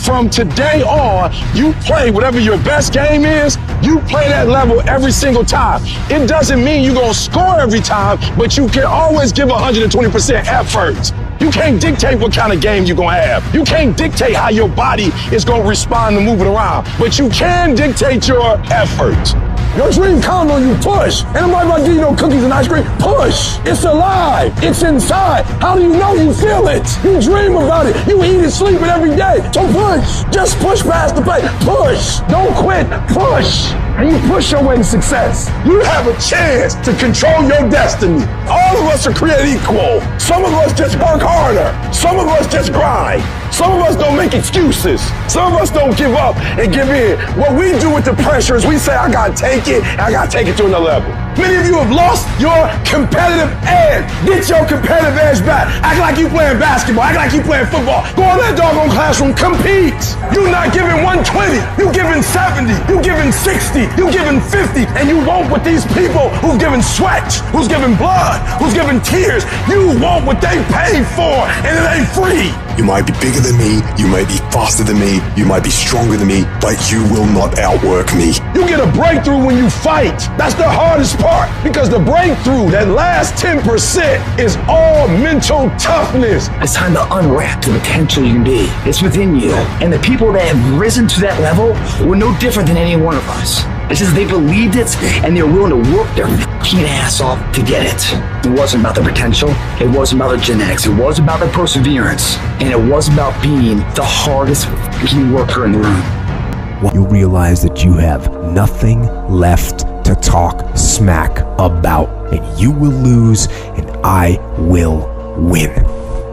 from today on, you play whatever your best game is, you play that level every single time. It doesn't mean you're gonna score every time, but you can always give 120% effort. You can't dictate what kind of game you're gonna have. You can't dictate how your body is gonna respond to moving around, but you can dictate your effort. Your dream comes on you, push. And I'm not about to give you no cookies and ice cream. Push. It's alive. It's inside. How do you know you feel it? You dream about it. You eat and sleep it every day. So push. Just push past the pain. Push. Don't quit. Push. And you push your way to success. You have a chance to control your destiny. All of us are created equal. Some of us just work harder. Some of us just grind. Some of us don't make excuses. Some of us don't give up and give in. What we do with the pressure is we say, I gotta take it, and I gotta take it to another level. Many of you have lost your competitive edge. Get your competitive edge back. Act like you playing basketball. Act like you playing football. Go in that doggone classroom, compete. You're not giving 120. You're giving 70. You're giving 60. You're giving 50. And you want what these people who've given sweat, who's given blood, who's given tears, you want what they paid for, and it ain't free. You might be bigger than me, you might be faster than me, you might be stronger than me, but you will not outwork me. You get a breakthrough when you fight. That's the hardest part, because the breakthrough, that last 10%, is all mental toughness. It's time to unwrap the potential you can be. It's within you. And the people that have risen to that level were no different than any one of us. It's just they believed it and they were willing to work their fucking ass off to get it. It wasn't about the potential. It wasn't about the genetics. It was about the perseverance. And it was about being the hardest fucking worker in the room. You realize that you have nothing left to talk smack about, and you will lose and I will win.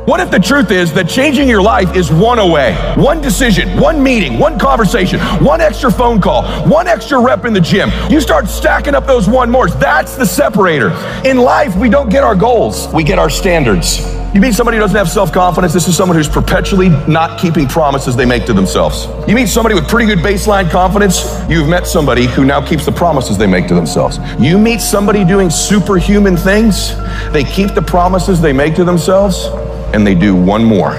What if the truth is that changing your life is one away? One decision, one meeting, one conversation, one extra phone call, one extra rep in the gym. You start stacking up those one mores. That's the separator. In life, we don't get our goals. We get our standards. You meet somebody who doesn't have self-confidence. This is someone who's perpetually not keeping promises they make to themselves. You meet somebody with pretty good baseline confidence. You've met somebody who now keeps the promises they make to themselves. You meet somebody doing superhuman things. They keep the promises they make to themselves, and they do one more.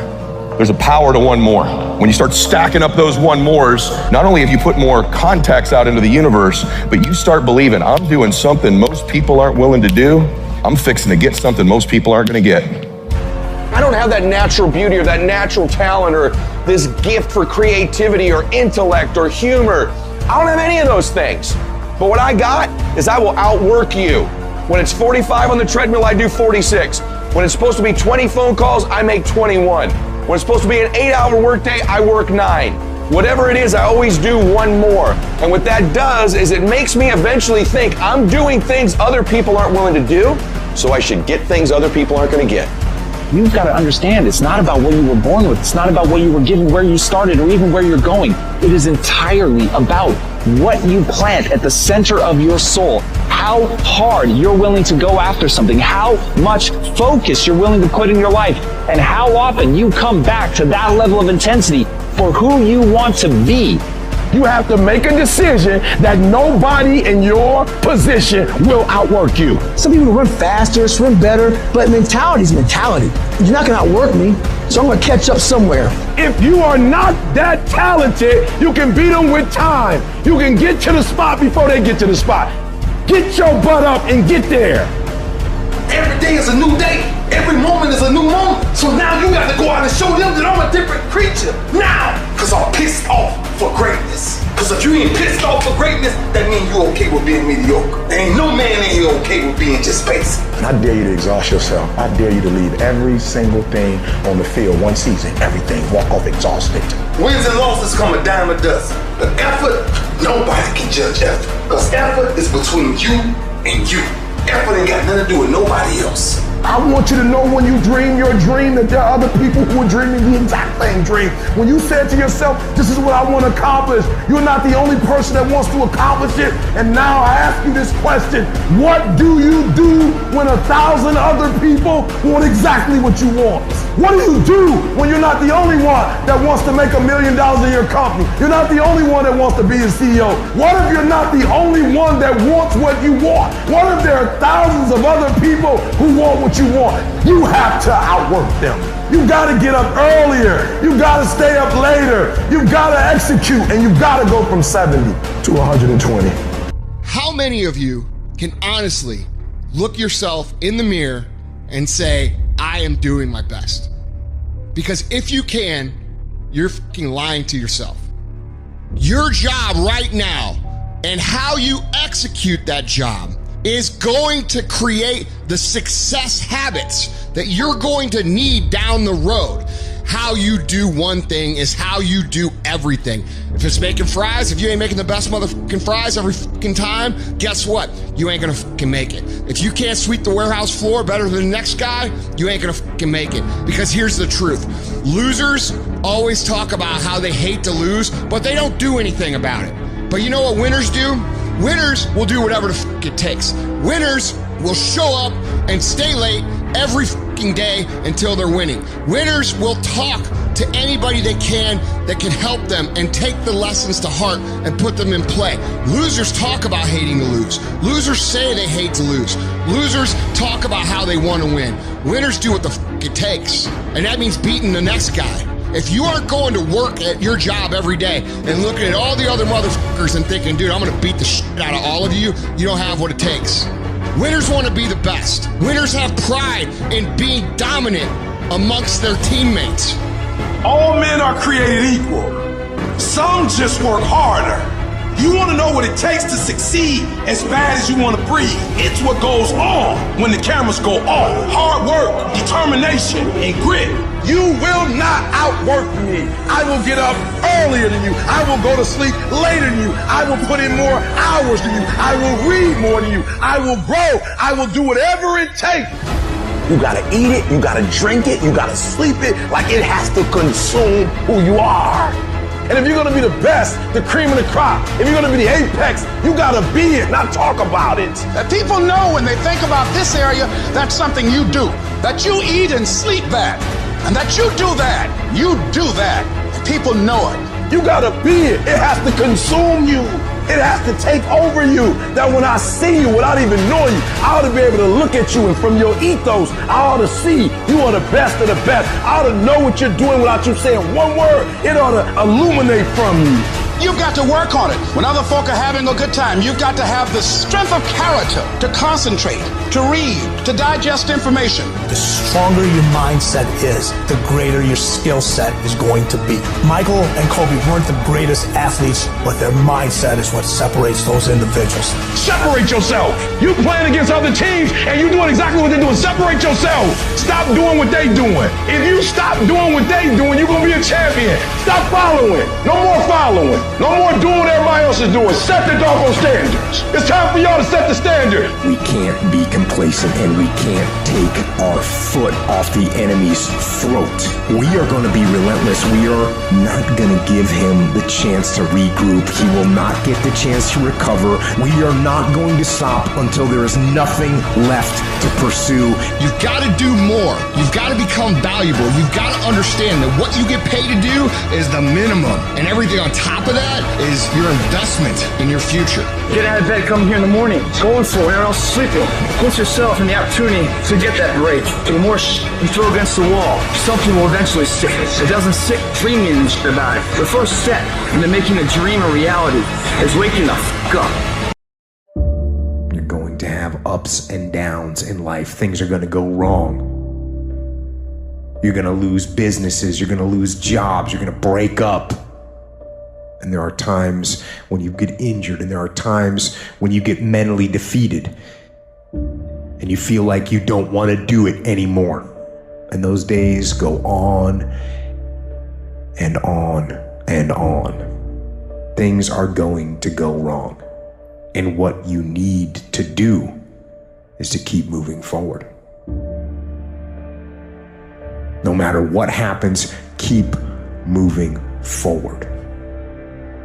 There's a power to one more. When you start stacking up those one mores, not only have you put more contacts out into the universe, but you start believing, I'm doing something most people aren't willing to do. I'm fixing to get something most people aren't gonna get. I don't have that natural beauty or that natural talent or this gift for creativity or intellect or humor. I don't have any of those things. But what I got is I will outwork you. When it's 45 on the treadmill, I do 46. When it's supposed to be 20 phone calls, I make 21. When it's supposed to be an 8-hour workday, I work 9. Whatever it is, I always do one more. And what that does is it makes me eventually think I'm doing things other people aren't willing to do, so I should get things other people aren't gonna get. You've got to understand, it's not about what you were born with. It's not about what you were given, where you started, or even where you're going. It is entirely about what you plant at the center of your soul. How hard you're willing to go after something. How much focus you're willing to put in your life. And how often you come back to that level of intensity for who you want to be. You have to make a decision that nobody in your position will outwork you. Some people run faster, swim better, but mentality is mentality. You're not gonna outwork me, so I'm gonna catch up somewhere. If you are not that talented, you can beat them with time. You can get to the spot before they get to the spot. Get your butt up and get there. Every day is a new day. Every moment is a new moment. So now you got to go out and show them that I'm a different creature. Now, because I'm pissed off for greatness. Because if you ain't pissed off for greatness, that means you okay with being mediocre. There ain't no man in here okay with being just basic. I dare you to exhaust yourself. I dare you to leave every single thing on the field one season. Everything. Walk off exhausted. Wins and losses come a dime a dozen. But effort, nobody can judge effort. Because effort is between you and you. Effort ain't got nothing to do with nobody else. I want you to know when you dream your dream that there are other people who are dreaming the exact same dream. When you said to yourself, this is what I want to accomplish, you're not the only person that wants to accomplish it. And now I ask you this question, what do you do when 1,000 other people want exactly what you want? What do you do when you're not the only one that wants to make $1 million in your company? You're not the only one that wants to be a CEO. What if you're not the only one that wants what you want? What if there are thousands of other people who want what what you want, you have to outwork them. You gotta get up earlier. You gotta stay up later. You gotta execute, and you gotta go from 70 to 120. How many of you can honestly look yourself in the mirror and say, I am doing my best? Because if you can, you're fucking lying to yourself. Your job right now and how you execute that job is going to create the success habits that you're going to need down the road. How you do one thing is how you do everything. If it's making fries, if you ain't making the best motherfucking fries every fucking time, guess what? You ain't gonna fucking make it. If you can't sweep the warehouse floor better than the next guy, you ain't gonna fucking make it. Because here's the truth. Losers always talk about how they hate to lose, but they don't do anything about it. But you know what winners do? Winners will do whatever the fuck it takes. Winners will show up and stay late every fucking day until they're winning. Winners will talk to anybody they can that can help them and take the lessons to heart and put them in play. Losers talk about hating to lose. Losers say they hate to lose. Losers talk about how they want to win. Winners do what the fuck it takes. And that means beating the next guy. If you aren't going to work at your job every day and looking at all the other motherfuckers and thinking, dude, I'm gonna beat the shit out of all of you, you don't have what it takes. Winners want to be the best. Winners have pride in being dominant amongst their teammates. All men are created equal. Some just work harder. You want to know what it takes to succeed as bad as you want to breathe. It's what goes on when the cameras go off. Hard work, determination, and grit. You will not outwork me. I will get up earlier than you. I will go to sleep later than you. I will put in more hours than you. I will read more than you. I will grow. I will do whatever it takes. You gotta eat it, you gotta drink it, you gotta sleep it, like it has to consume who you are. And if you're gonna be the best, the cream of the crop, if you're gonna be the apex, you gotta be it, not talk about it. That people know when they think about this area, that's something you do. That you eat and sleep that. And that you do that. You do that. And people know it. You gotta be it. It has to consume you. It has to take over you. That when I see you without even knowing you, I ought to be able to look at you, and from your ethos, I ought to see you are the best of the best. I ought to know what you're doing without you saying one word. It ought to illuminate from you. You've got to work on it. When other folk are having a good time, you've got to have the strength of character to concentrate, to read, to digest information. The stronger your mindset is, the greater your skill set is going to be. Michael and Kobe weren't the greatest athletes, but their mindset is what separates those individuals. Separate yourself. You playing against other teams and you doing exactly what they're doing. Separate yourself. Stop doing what they doing. If you stop doing what they doing, you're going to be a champion. Stop following. No more following. No more doing what everybody else is doing. Set the doggone standards. It's time for y'all to set the standard. We can't be complacent, and we can't take our foot off the enemy's throat. We are going to be relentless. We are not going to give him the chance to regroup. He will not get the chance to recover. We are not going to stop until there is nothing left to pursue. You've got to do more. You've got to become valuable. You've got to understand that what you get paid to do is the minimum. And everything on top of that is your investment in your future. Get out of bed, come here in the morning. Going for it, or else sleeping. Put yourself in the opportunity to get that break. The more you throw against the wall, something will eventually stick. It doesn't stick dreaming about it. The first step into making a dream a reality is waking the fuck up. You're going to have ups and downs in life. Things are going to go wrong. You're going to lose businesses. You're going to lose jobs. You're going to break up. And there are times when you get injured, and there are times when you get mentally defeated and you feel like you don't want to do it anymore. And those days go on and on and on. Things are going to go wrong. And what you need to do is to keep moving forward. No matter what happens, keep moving forward.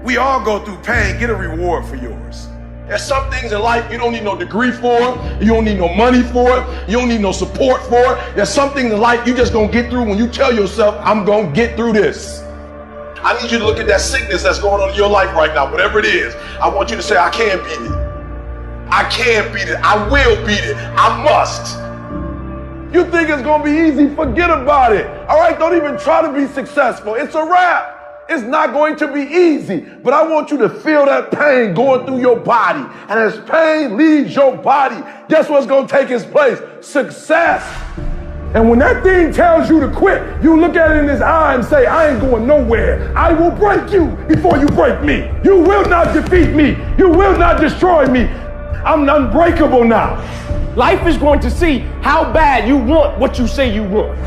We all go through pain. Get a reward for yours. There's some things in life you don't need no degree for. You don't need no money for it. You don't need no support for it. There's some things in life you just gonna get through when you tell yourself, I'm gonna get through this. I need you to look at that sickness that's going on in your life right now, whatever it is. I want you to say, I can beat it. I can beat it. I will beat it. I must. You think it's gonna be easy? Forget about it. All right, don't even try to be successful. It's a wrap. It's not going to be easy, but I want you to feel that pain going through your body. And as pain leaves your body, guess what's gonna take its place? Success. And when that thing tells you to quit, you look at it in his eye and say, I ain't going nowhere. I will break you before you break me. You will not defeat me. You will not destroy me. I'm unbreakable now. Life is going to see how bad you want what you say you want.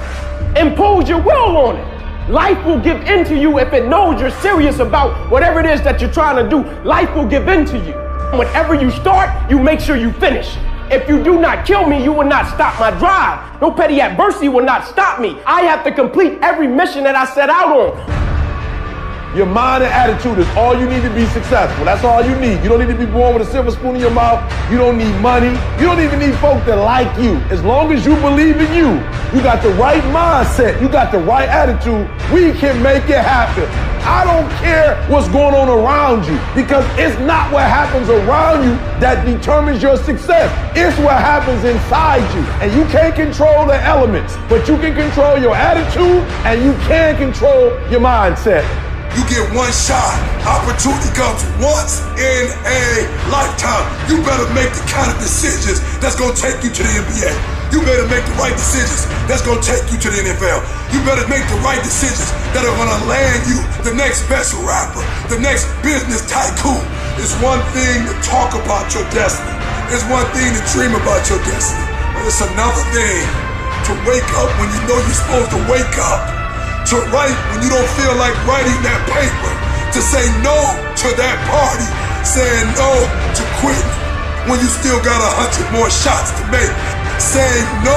Impose your will on it. Life will give in to you if it knows you're serious about whatever it is that you're trying to do. Life will give in to you. Whenever you start, you make sure you finish. If you do not kill me, you will not stop my drive. No petty adversity will not stop me. I have to complete every mission that I set out on. Your mind and attitude is all you need to be successful. That's all you need. You don't need to be born with a silver spoon in your mouth. You don't need money. You don't even need folks that like you. As long as you believe in you, you got the right mindset, you got the right attitude, we can make it happen. I don't care what's going on around you, because it's not what happens around you that determines your success. It's what happens inside you. And you can't control the elements, but you can control your attitude and you can control your mindset. You get one shot. Opportunity comes once in a lifetime. You better make the kind of decisions that's gonna take you to the NBA. You better make the right decisions that's gonna take you to the NFL. You better make the right decisions that are gonna land you the next best rapper, the next business tycoon. It's one thing to talk about your destiny. It's one thing to dream about your destiny. But it's another thing to wake up when you know you're supposed to wake up. To write when you don't feel like writing that paper, to say no to that party, saying no to quitting when you still got 100 more shots to make, saying no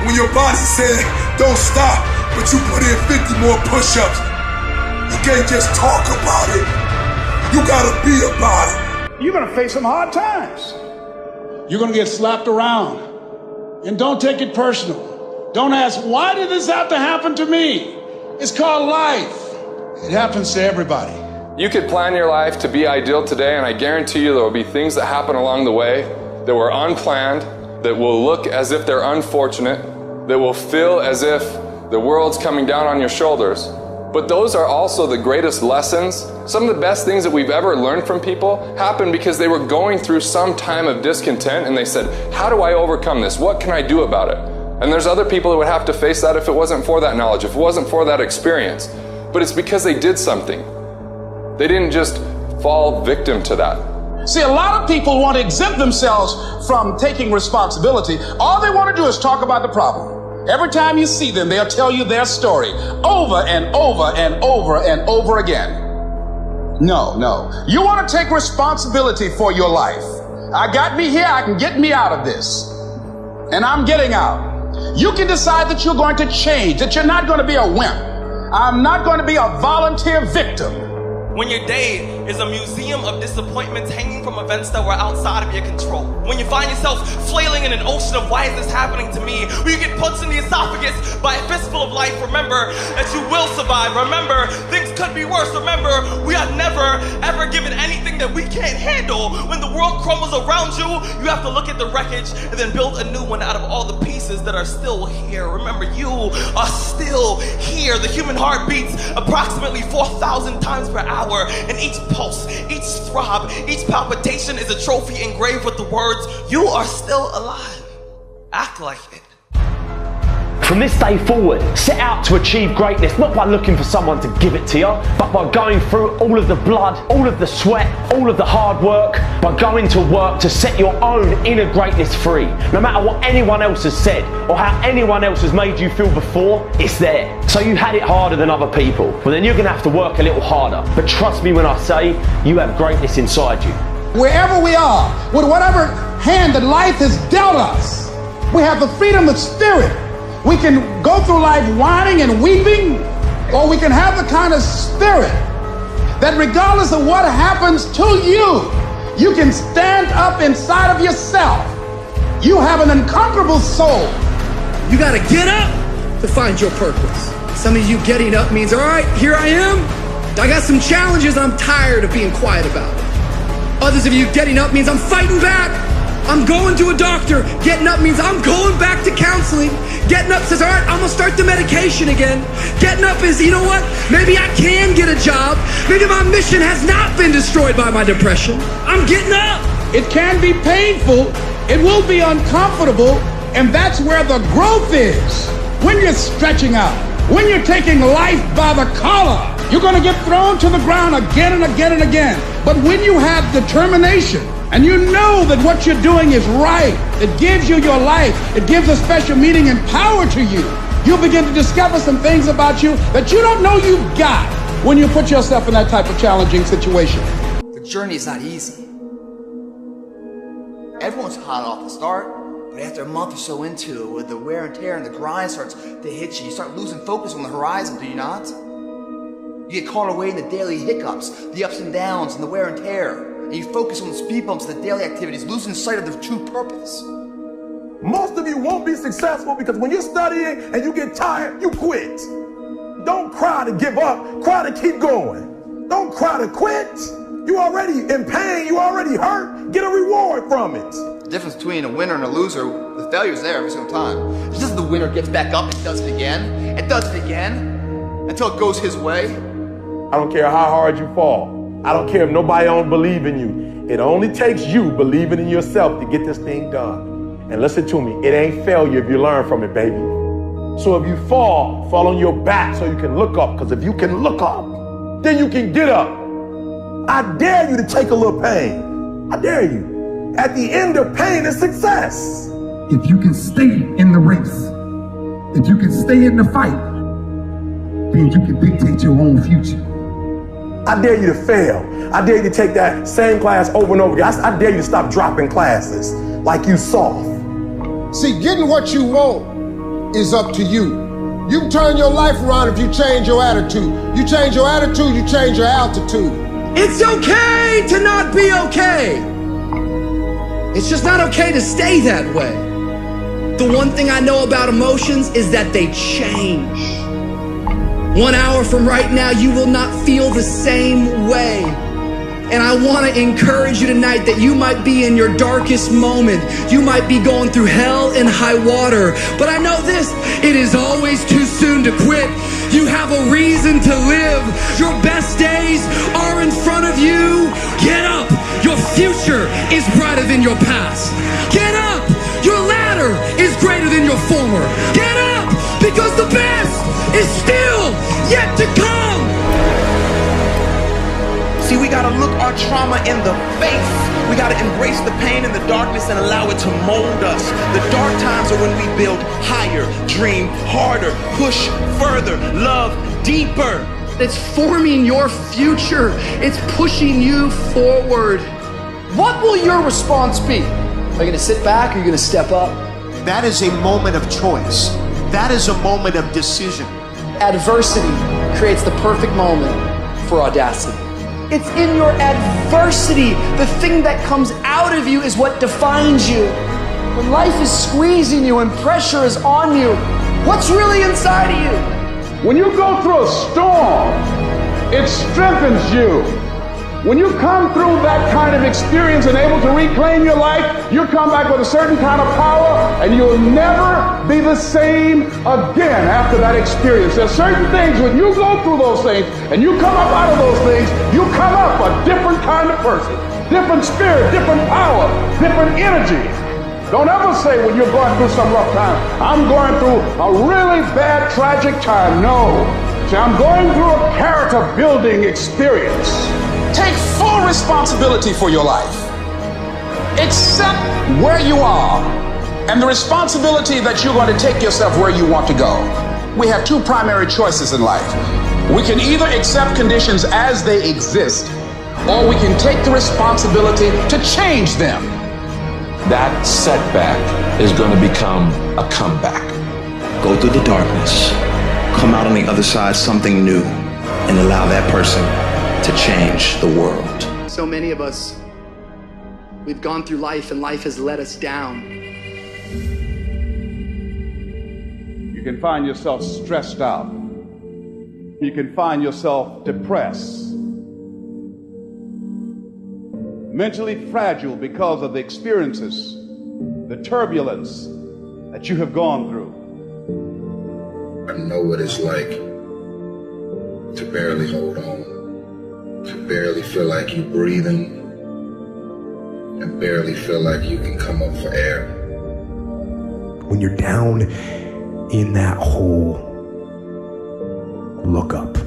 when your body said don't stop, but you put in 50 more push-ups. You can't just talk about it, you gotta be about it. You're gonna face some hard times. You're gonna get slapped around, and don't take it personal. Don't ask, why did this have to happen to me? It's called life. It happens to everybody. You could plan your life to be ideal today, and I guarantee you there will be things that happen along the way that were unplanned, that will look as if they're unfortunate, that will feel as if the world's coming down on your shoulders. But those are also the greatest lessons. Some of the best things that we've ever learned from people happened because they were going through some time of discontent and they said, how do I overcome this? What can I do about it? And there's other people that would have to face that if it wasn't for that knowledge, if it wasn't for that experience. But it's because they did something. They didn't just fall victim to that. See, a lot of people want to exempt themselves from taking responsibility. All they want to do is talk about the problem. Every time you see them, they'll tell you their story over and over and over and over again. No. You want to take responsibility for your life. I got me here, I can get me out of this. And I'm getting out. You can decide that you're going to change, that you're not going to be a wimp. I'm not going to be a volunteer victim. When your day is a museum of disappointments hanging from events that were outside of your control. When you find yourself flailing in an ocean of why is this happening to me? When you get punched in the esophagus by a fistful of life, remember that you will survive. Remember, things could be worse. Remember, we are never, ever given anything that we can't handle. When the world crumbles around you, you have to look at the wreckage and then build a new one out of all the pieces that are still here. Remember, you are still here. The human heart beats approximately 4,000 times per hour. And each pulse, each throb, each palpitation is a trophy engraved with the words, you are still alive. Act like it. From this day forward, set out to achieve greatness, not by looking for someone to give it to you, but by going through all of the blood, all of the sweat, all of the hard work, by going to work to set your own inner greatness free. No matter what anyone else has said, or how anyone else has made you feel before, it's there. So you had it harder than other people, well then you're gonna have to work a little harder. But trust me when I say, you have greatness inside you. Wherever we are, with whatever hand that life has dealt us, we have the freedom of spirit. We can go through life whining and weeping, or we can have the kind of spirit that regardless of what happens to you, you can stand up inside of yourself. You have an unconquerable soul. You gotta get up to find your purpose. Some of you getting up means, all right, here I am. I got some challenges I'm tired of being quiet about. Others of you getting up means I'm fighting back. I'm going to a doctor. Getting up means I'm going back to counseling. Getting up says, all right, I'm gonna start the medication again. Getting up is, you know what? Maybe I can get a job. Maybe my mission has not been destroyed by my depression. I'm getting up. It can be painful. It will be uncomfortable. And that's where the growth is. When you're stretching out, when you're taking life by the collar, you're going to get thrown to the ground again and again and again. But when you have determination and you know that what you're doing is right, it gives you your life, it gives a special meaning and power to you, you'll begin to discover some things about you that you don't know you've got when you put yourself in that type of challenging situation. The journey is not easy. Everyone's hot off the start. But after a month or so into it, with the wear and tear and the grind starts to hit you, you start losing focus on the horizon, do you not? You get caught away in the daily hiccups, the ups and downs, and the wear and tear. And you focus on the speed bumps, the daily activities, losing sight of their true purpose. Most of you won't be successful because when you're studying and you get tired, you quit. Don't cry to give up, cry to keep going. Don't cry to quit. You already in pain, you already hurt, get a reward from it. The difference between a winner and a loser, the failure's there every single time. It's just the winner gets back up and does it again, until it goes his way. I don't care how hard you fall. I don't care if nobody don't believe in you. It only takes you believing in yourself to get this thing done. And listen to me, it ain't failure if you learn from it, baby. So if you fall on your back so you can look up, because if you can look up, then you can get up. I dare you to take a little pain. I dare you. At the end of pain is success. If you can stay in the race, if you can stay in the fight, then you can dictate your own future. I dare you to fail. I dare you to take that same class over and over again. I dare you to stop dropping classes like you soft. See, getting what you want is up to you. You can turn your life around if you change your attitude. You change your attitude, you change your altitude. It's okay to not be okay. It's just not okay to stay that way. The one thing I know about emotions is that they change. 1 hour from right now, you will not feel the same way. And I want to encourage you tonight that you might be in your darkest moment. You might be going through hell and high water. But I know this, it is always too soon to quit. You have a reason to live. Your best days are in front of you. Get up. Your future is brighter than your past. Get up. Your ladder is greater than your former. Get up, because the best is still yet to come. See, we gotta look our trauma in the face. We gotta embrace the pain and the darkness and allow it to mold us. The dark times are when we build higher, dream harder, push further, love deeper. It's forming your future. It's pushing you forward. What will your response be? Are you gonna sit back or are you gonna step up? That is a moment of choice. That is a moment of decision. Adversity creates the perfect moment for audacity. It's in your adversity. The thing that comes out of you is what defines you. When life is squeezing you and pressure is on you, what's really inside of you? When you go through a storm, it strengthens you. When you come through that kind of experience and able to reclaim your life, you come back with a certain kind of power and you'll never be the same again after that experience. There's certain things when you go through those things and you come up out of those things, you come up a different kind of person, different spirit, different power, different energy. Don't ever say when you're going through some rough time, I'm going through a really bad, tragic time. No. See, I'm going through a character building experience. Take full responsibility for your life. Accept where you are and the responsibility that you're going to take yourself where you want to go. We have two primary choices in life. We can either accept conditions as they exist, or we can take the responsibility to change them. That setback is going to become a comeback. Go through the darkness, come out on the other side something new, and allow that person to change the world. So many of us, we've gone through life and life has let us down. You can find yourself stressed out. You can find yourself depressed, mentally fragile because of the experiences, the turbulence that you have gone through. I know what it's like to barely hold on, to barely feel like you're breathing, and barely feel like you can come up for air. When you're down in that hole, look up.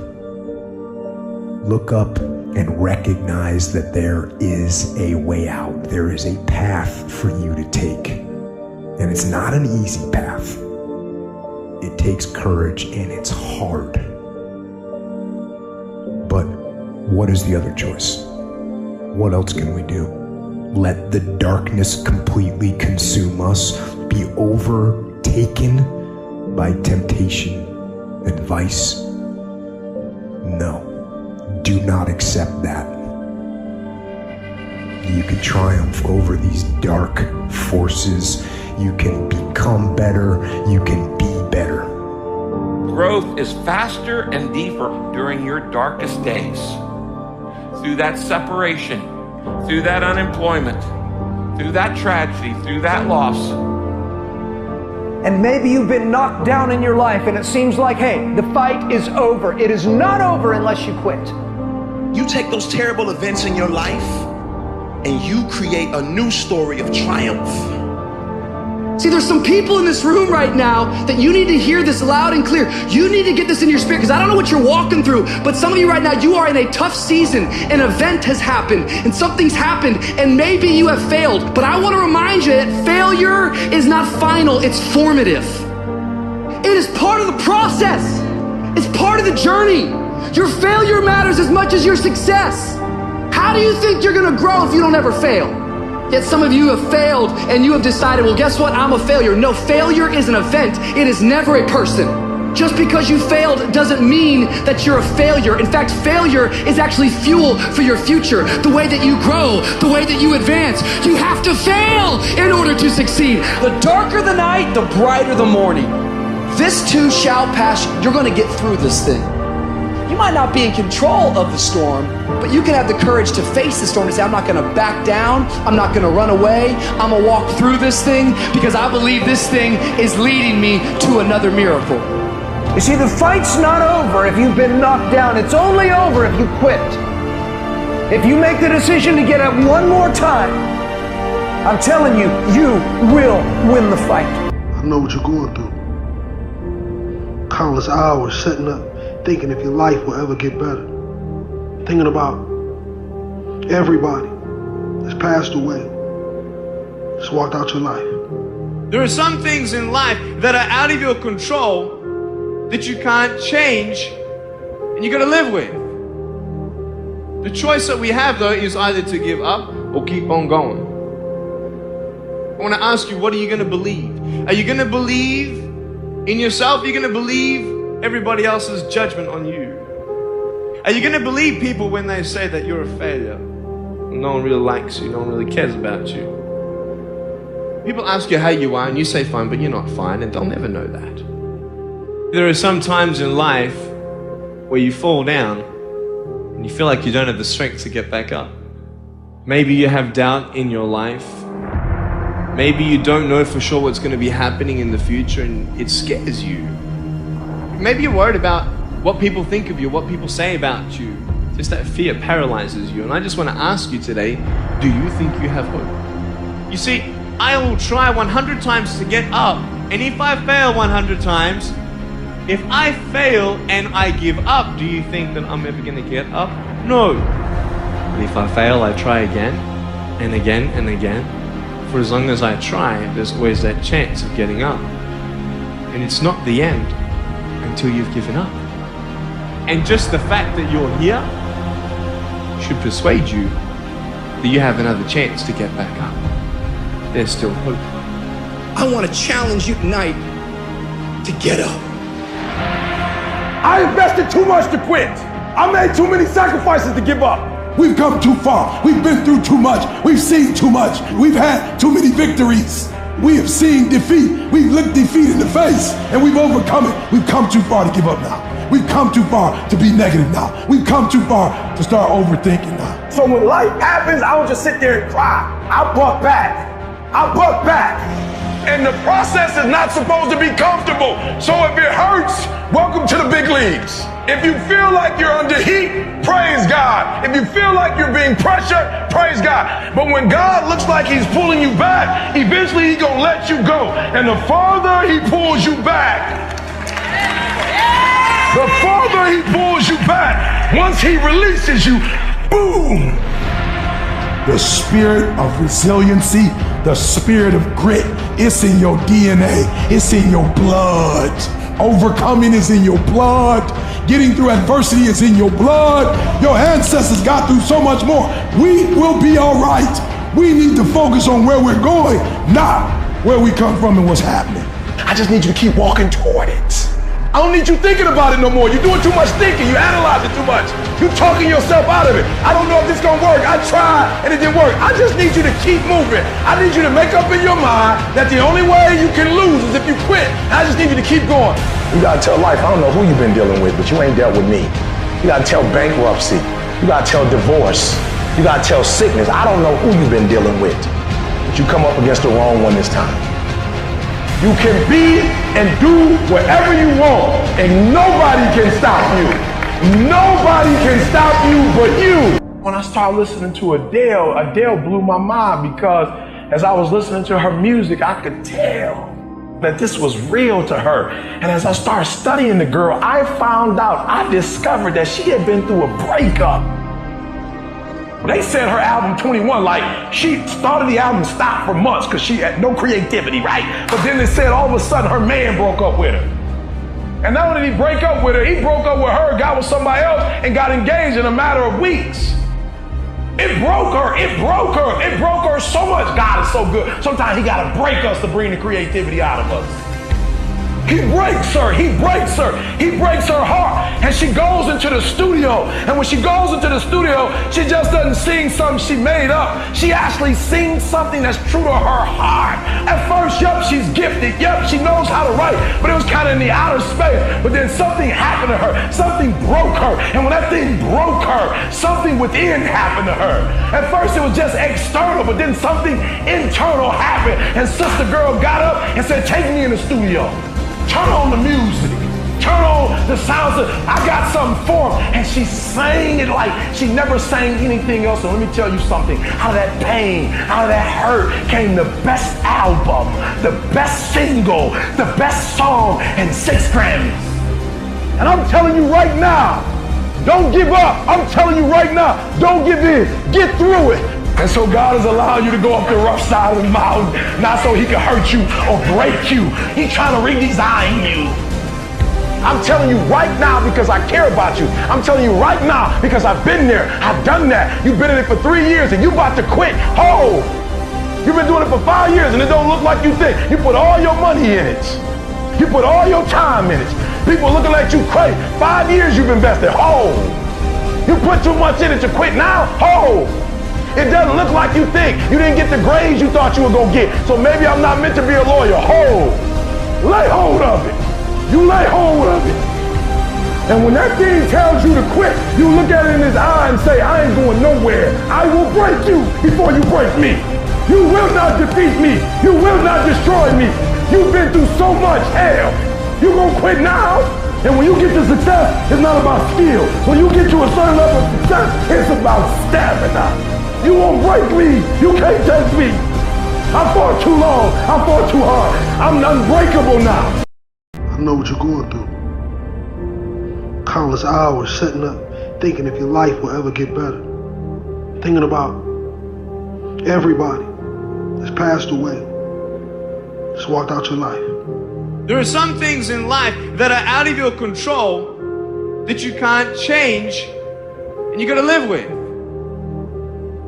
Look up and recognize that there is a way out. There is a path for you to take. And it's not an easy path. It takes courage and it's hard. But what is the other choice? What else can we do? Let the darkness completely consume us, be overtaken by temptation and vice? No, do not accept that. You can triumph over these dark forces. You can become better. You can be better. Growth is faster and deeper during your darkest days. Through that separation, through that unemployment, through that tragedy, through that loss. And maybe you've been knocked down in your life and it seems like, hey, the fight is over. It is not over unless you quit. You take those terrible events in your life and you create a new story of triumph. See, there's some people in this room right now that you need to hear this loud and clear. You need to get this in your spirit, because I don't know what you're walking through, but some of you right now, you are in a tough season. An event has happened and something's happened and maybe you have failed. But I want to remind you that failure is not final, it's formative. It is part of the process. It's part of the journey. Your failure matters as much as your success. How do you think you're going to grow if you don't ever fail? Yet some of you have failed and you have decided, well, guess what? I'm a failure. No, failure is an event. It is never a person. Just because you failed doesn't mean that you're a failure. In fact, failure is actually fuel for your future. The way that you grow, the way that you advance. You have to fail in order to succeed. The darker the night, the brighter the morning. This too shall pass. You're going to get through this thing. You might not be in control of the storm, but you can have the courage to face the storm and say, I'm not going to back down. I'm not going to run away. I'm going to walk through this thing because I believe this thing is leading me to another miracle. You see, the fight's not over if you've been knocked down. It's only over if you quit. If you make the decision to get up one more time, I'm telling you, you will win the fight. I know what you're going through. Countless hours setting up, thinking if your life will ever get better. Thinking about everybody that's passed away, just walked out your life. There are some things in life that are out of your control that you can't change and you gotta live with. The choice that we have though is either to give up or keep on going. I want to ask you, what are you gonna believe? Are you gonna believe in yourself? Are you gonna believe everybody else's judgment on you? Are you going to believe people when they say that you're a failure? No one really likes you, no one really cares about you. People ask you how you are and you say fine, but you're not fine, and they'll never know that. There are some times in life where you fall down and you feel like you don't have the strength to get back up. Maybe you have doubt in your life. Maybe you don't know for sure what's going to be happening in the future and it scares you. Maybe you're worried about what people think of you, what people say about you. Just that fear paralyzes you. And I just want to ask you today, do you think you have hope? You see, I will try 100 times to get up, and if I fail 100 times, if I fail and I give up, do you think that I'm ever going to get up? No. But if I fail, I try again, and again, and again. For as long as I try, there's always that chance of getting up. And it's not the end until you've given up. And just the fact that you're here should persuade you that you have another chance to get back up. There's still hope. I want to challenge you tonight to get up. I invested too much to quit. I made too many sacrifices to give up. We've come too far. We've been through too much. We've seen too much. We've had too many victories. We have seen defeat. We've looked defeat in the face and we've overcome it. We've come too far to give up now. We've come too far to be negative now. We've come too far to start overthinking now. So when life happens, I don't just sit there and cry. I buck back. I buck back. And the process is not supposed to be comfortable. So if it hurts, welcome to the big leagues. If you feel like you're under heat, praise God. If you feel like you're being pressured, praise God. But when God looks like he's pulling you back, eventually he's gonna let you go. And the farther he pulls you back, the farther he pulls you back, once he releases you, boom. The spirit of resiliency, the spirit of grit, it's in your DNA, it's in your blood. Overcoming is in your blood. Getting through adversity is in your blood. Your ancestors got through so much more. We will be all right. We need to focus on where we're going, not where we come from and what's happening. I just need you to keep walking toward it. I don't need you thinking about it no more. You're doing too much thinking. You analyze it too much. You're talking yourself out of it. I don't know if this is gonna work. I tried and it didn't work. I just need you to keep moving. I need you to make up in your mind that the only way you can lose is if you quit. I just need you to keep going. You gotta tell life, I don't know who you've been dealing with, but you ain't dealt with me. You gotta tell bankruptcy. You gotta tell divorce. You gotta tell sickness. I don't know who you've been dealing with, but you come up against the wrong one this time. You can be and do whatever you want, and nobody can stop you. Nobody can stop you but you. When I started listening to Adele blew my mind because as I was listening to her music, I could tell that this was real to her. And as I started studying the girl, I discovered that she had been through a breakup. They said her album 21, like she started the album, stopped for months because she had no creativity, right? But then they said all of a sudden her man broke up with her. And not only did he break up with her, he broke up with her, got with somebody else, and got engaged in a matter of weeks. It broke her so much. God is so good. Sometimes he gotta break us to bring the creativity out of us. He breaks her heart, and she goes into the studio, and when she goes into the studio, she just doesn't sing something she made up. She actually sings something that's true to her heart. At first, yup, she's gifted, yup, she knows how to write, but it was kind of in the outer space. But then something happened to her, something broke her, and when that thing broke her, something within happened to her. At first, it was just external, but then something internal happened, and Sister Girl got up and said, take me in the studio. Turn on the music. Turn on the sounds. I got something for her. And she sang it like she never sang anything else. And let me tell you something. Out of that pain, out of that hurt came the best album, the best single, the best song, and 6 Grammys. And I'm telling you right now, don't give up. I'm telling you right now, don't give in. Get through it. And so God has allowed you to go up the rough side of the mountain, not so he can hurt you or break you. He's trying to redesign you. I'm telling you right now because I care about you. I'm telling you right now because I've been there. I've done that. You've been in it for 3 years and you about to quit. Oh, you've been doing it for 5 years and it don't look like you think. You put all your money in it. You put all your time in it. People looking at you crazy. 5 years you've invested. Oh, you put too much in it to quit now. Oh. It doesn't look like you think. You didn't get the grades you thought you were going to get. So maybe I'm not meant to be a lawyer. Hold. Lay hold of it. You lay hold of it. And when that thing tells you to quit, you look at it in his eye and say, I ain't going nowhere. I will break you before you break me. You will not defeat me. You will not destroy me. You've been through so much hell. You going to quit now? And when you get to success, it's not about skill. When you get to a certain level of success, it's about stamina. You won't break me. You can't take me. I fought too long. I fought too hard. I'm unbreakable now. I know what you're going through. Countless hours sitting up, thinking if your life will ever get better. Thinking about everybody that's passed away. Just walked out your life. There are some things in life that are out of your control that you can't change and you gotta live with.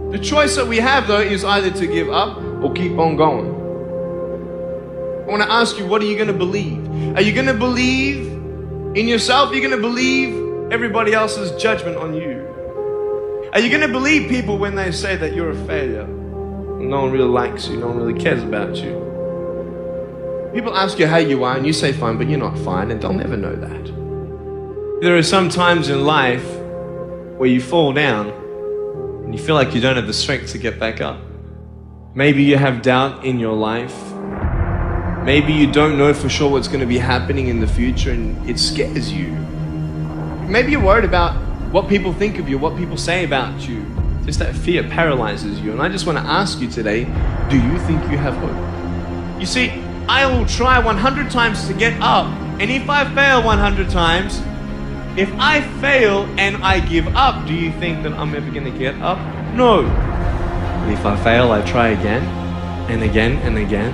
The choice that we have, though, is either to give up or keep on going. I want to ask you, what are you going to believe? Are you going to believe in yourself? Are you going to believe everybody else's judgment on you? Are you going to believe people when they say that you're a failure? No one really likes you. No one really cares about you. People ask you how you are, and you say fine, but you're not fine, and they'll never know that. There are some times in life where you fall down, and you feel like you don't have the strength to get back up. Maybe you have doubt in your life. Maybe you don't know for sure what's going to be happening in the future and it scares you. Maybe you're worried about what people think of you, what people say about you. Just that fear paralyzes you. And I just want to ask you today, do you think you have hope? You see, I will try 100 times to get up, and if I fail 100 times, if I fail and I give up, do you think that I'm ever going to get up? No. But if I fail, I try again and again and again.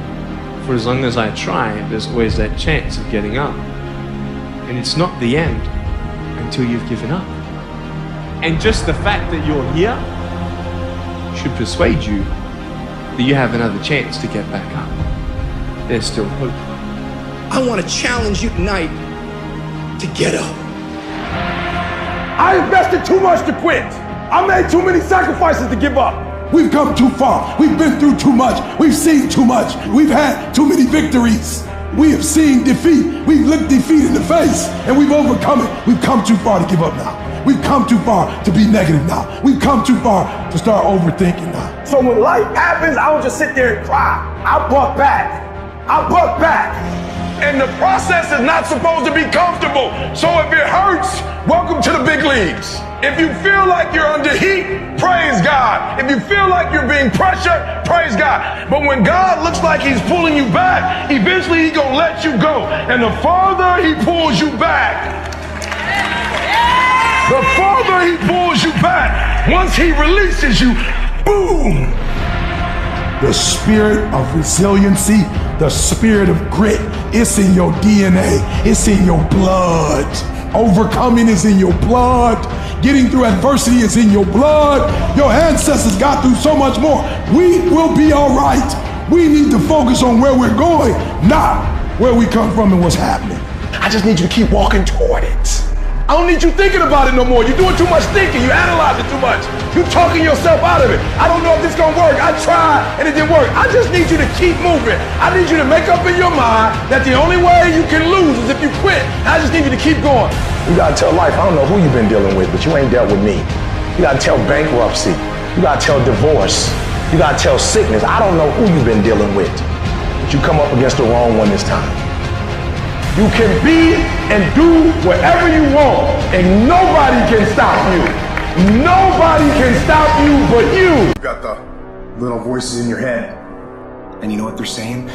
For as long as I try, there's always that chance of getting up. And it's not the end until you've given up. And just the fact that you're here should persuade you that you have another chance to get back up. There's still hope. I want to challenge you tonight to get up. I invested too much to quit. I made too many sacrifices to give up. We've come too far. We've been through too much. We've seen too much. We've had too many victories. We have seen defeat. We've looked defeat in the face and we've overcome it. We've come too far to give up now. We've come too far to be negative now. We've come too far to start overthinking now. So when life happens, I don't just sit there and cry. I buck back. I buck back. And the process is not supposed to be comfortable. So if it hurts, welcome to the big leagues. If you feel like you're under heat, praise God. If you feel like you're being pressured, praise God. But when God looks like he's pulling you back, eventually he's gonna let you go. And the farther he pulls you back, the farther he pulls you back, once he releases you, boom. The spirit of resiliency, the spirit of grit, it's in your DNA, it's in your blood. Overcoming is in your blood. Getting through adversity is in your blood. Your ancestors got through so much more. We will be all right. We need to focus on where we're going, not where we come from and what's happening. I just need you to keep walking toward it. I don't need you thinking about it no more. You're doing too much thinking. You analyze it too much. You're talking yourself out of it. I don't know if this gonna work. I tried and it didn't work. I just need you to keep moving. I need you to make up in your mind that the only way you can lose is if you quit. I just need you to keep going. You gotta tell life, I don't know who you've been dealing with, but you ain't dealt with me. You gotta tell bankruptcy. You gotta tell divorce. You gotta tell sickness. I don't know who you've been dealing with, but you come up against the wrong one this time. You can be and do whatever you want, and nobody can stop you. Nobody can stop you but you. You got the little voices in your head, and you know what they're saying?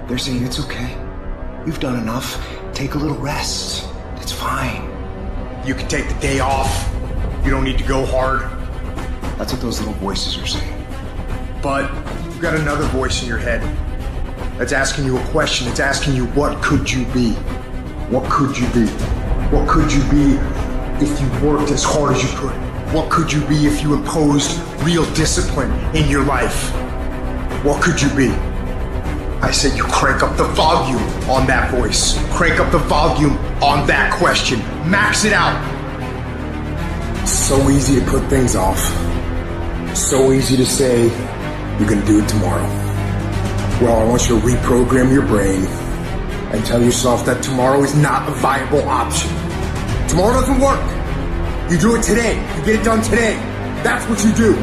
They're saying it's okay. You've done enough. Take a little rest. It's fine. You can take the day off. You don't need to go hard. That's what those little voices are saying. But you've got another voice in your head that's asking you a question. It's asking you, what could you be? What could you be? What could you be if you worked as hard as you could? What could you be if you imposed real discipline in your life? What could you be? I said you crank up the volume on that voice. Crank up the volume on that question. Max it out. It's so easy to put things off. So easy to say, you're gonna do it tomorrow. Well, I want you to reprogram your brain and tell yourself that tomorrow is not a viable option. Tomorrow doesn't work. You do it today. You get it done today. That's what you do.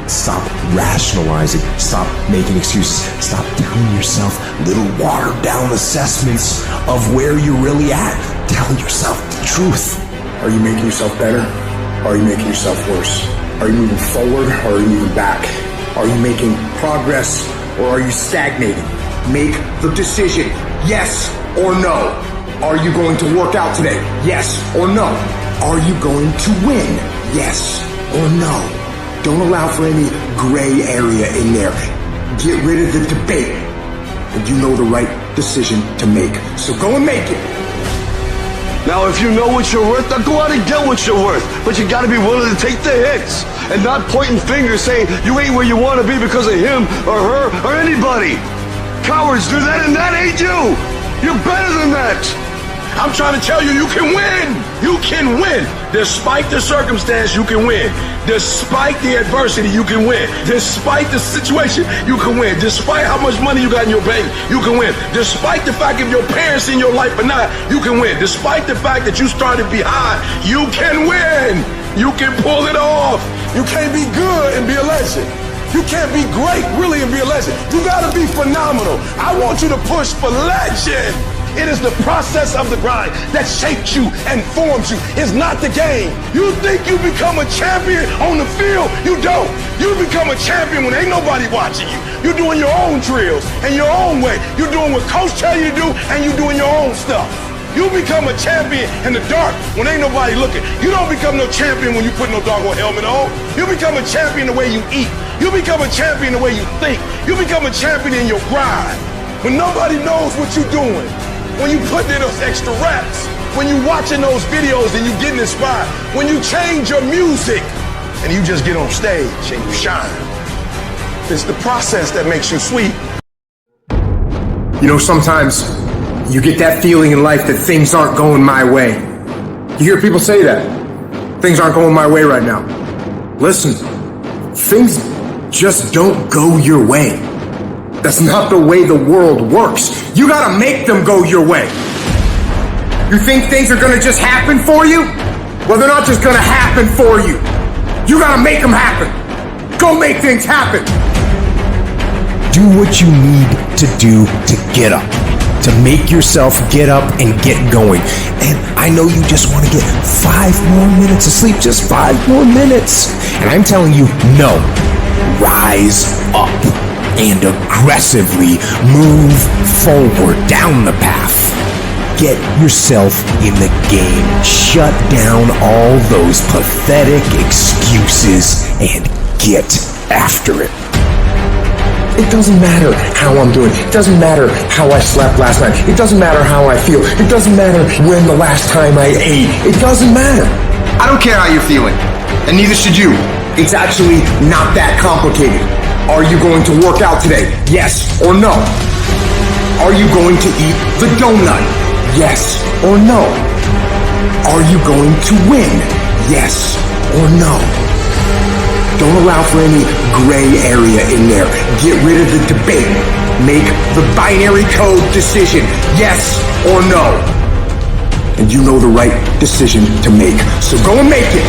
Stop rationalizing. Stop making excuses. Stop telling yourself little watered down assessments of where you're really at. Tell yourself the truth. Are you making yourself better? Or are you making yourself worse? Are you moving forward or are you moving back? Are you making progress or are you stagnating? Make the decision, yes or no. Are you going to work out today? Yes or no. Are you going to win? Yes or no. Don't allow for any gray area in there. Get rid of the debate. And you know the right decision to make. So go and make it. Now, if you know what you're worth, then go out and get what you're worth. But you gotta be willing to take the hits and not pointing fingers saying you ain't where you want to be because of him or her or anybody. Cowards do that and that ain't you. You're better than that. I'm trying to tell you, you can win. You can win. Despite the circumstance, you can win. Despite the adversity, you can win. Despite the situation, you can win. Despite how much money you got in your bank, you can win. Despite the fact if your parents in your life or not, you can win. Despite the fact that you started behind, you can win. You can pull it off. You can't be good and be a legend. You can't be great, really, and be a legend. You gotta be phenomenal. I want you to push for legend. It is the process of the grind that shapes you and forms you. It's not the game. You think you become a champion on the field? You don't. You become a champion when ain't nobody watching you. You're doing your own drills and your own way. You're doing what coach tell you to do, and you're doing your own stuff. You become a champion in the dark when ain't nobody looking. You don't become no champion when you put no doggone helmet on. You become a champion the way you eat. You become a champion the way you think. You become a champion in your grind. When nobody knows what you're doing. When you put in those extra reps, when you watching those videos and you getting inspired, when you change your music and you just get on stage and you shine. It's the process that makes you sweet. You know, sometimes you get that feeling in life that things aren't going my way. You hear people say that. Things aren't going my way right now. Listen, things just don't go your way. That's not the way the world works. You gotta make them go your way. You think things are gonna just happen for you? Well, they're not just gonna happen for you. You gotta make them happen. Go make things happen. Do what you need to do to get up. To make yourself get up and get going. And I know you just want to get 5 more minutes of sleep, just 5 more minutes. And I'm telling you, no. Rise up and aggressively move forward down the path. Get yourself in the game. Shut down all those pathetic excuses and get after it. It doesn't matter how I'm doing. It doesn't matter how I slept last night. It doesn't matter how I feel. It doesn't matter when the last time I ate. It doesn't matter. I don't care how you're feeling, and neither should you. It's actually not that complicated. Are you going to work out today? Yes or no? Are you going to eat the donut? Yes or no? Are you going to win? Yes or no? Don't allow for any gray area in there. Get rid of the debate. Make the binary code decision. Yes or no? And you know the right decision to make. So go and make it.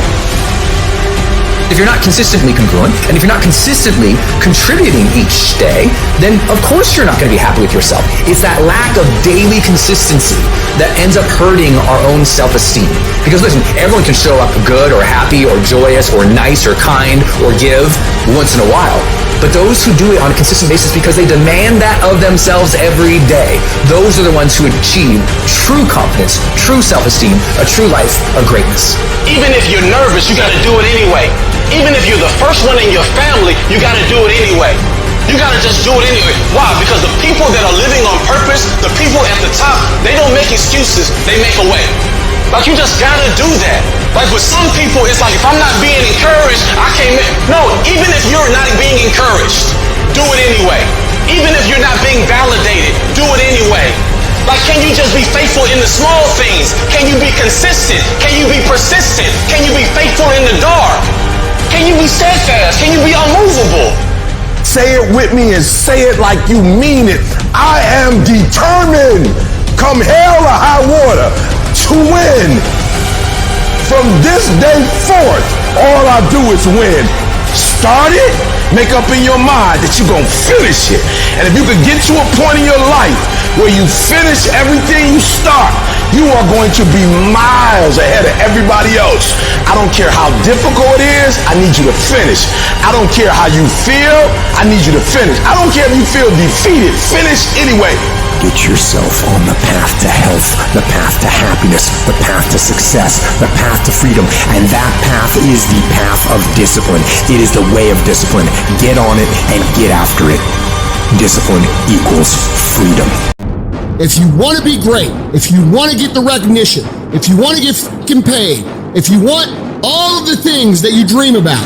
If you're not consistently congruent, and if you're not consistently contributing each day, then of course you're not going to be happy with yourself. It's that lack of daily consistency that ends up hurting our own self-esteem. Because listen, everyone can show up good or happy or joyous or nice or kind or give once in a while. But those who do it on a consistent basis because they demand that of themselves every day, those are the ones who achieve true confidence, true self-esteem, a true life of greatness. Even if you're nervous, you got to do it anyway. Even if you're the first one in your family, you got to do it anyway. You got to just do it anyway. Why? Because the people that are living on purpose, the people at the top, they don't make excuses, they make a way. Like, you just got to do that. Like, with some people, it's like, if I'm not being encouraged, I can't make... No, even if you're not being encouraged, do it anyway. Even if you're not being validated, do it anyway. Like, can you just be faithful in the small things? Can you be consistent? Can you be persistent? Can you be faithful in the dark? Can you be steadfast? Can you be unmovable? Say it with me and say it like you mean it. I am determined, come hell or high water, to win. From this day forth, all I do is win. Start it, make up in your mind that you're gonna finish it. And if you could get to a point in your life where you finish everything you start, you are going to be miles ahead of everybody else. I don't care how difficult it is, I need you to finish. I don't care how you feel, I need you to finish. I don't care if you feel defeated, finish anyway. Get yourself on the path to health, the path to happiness, the path to success, the path to freedom. And that path is the path of discipline. It is the way of discipline. Get on it and get after it. Discipline equals freedom. If you want to be great, if you want to get the recognition, if you want to get fucking paid, if you want all of the things that you dream about,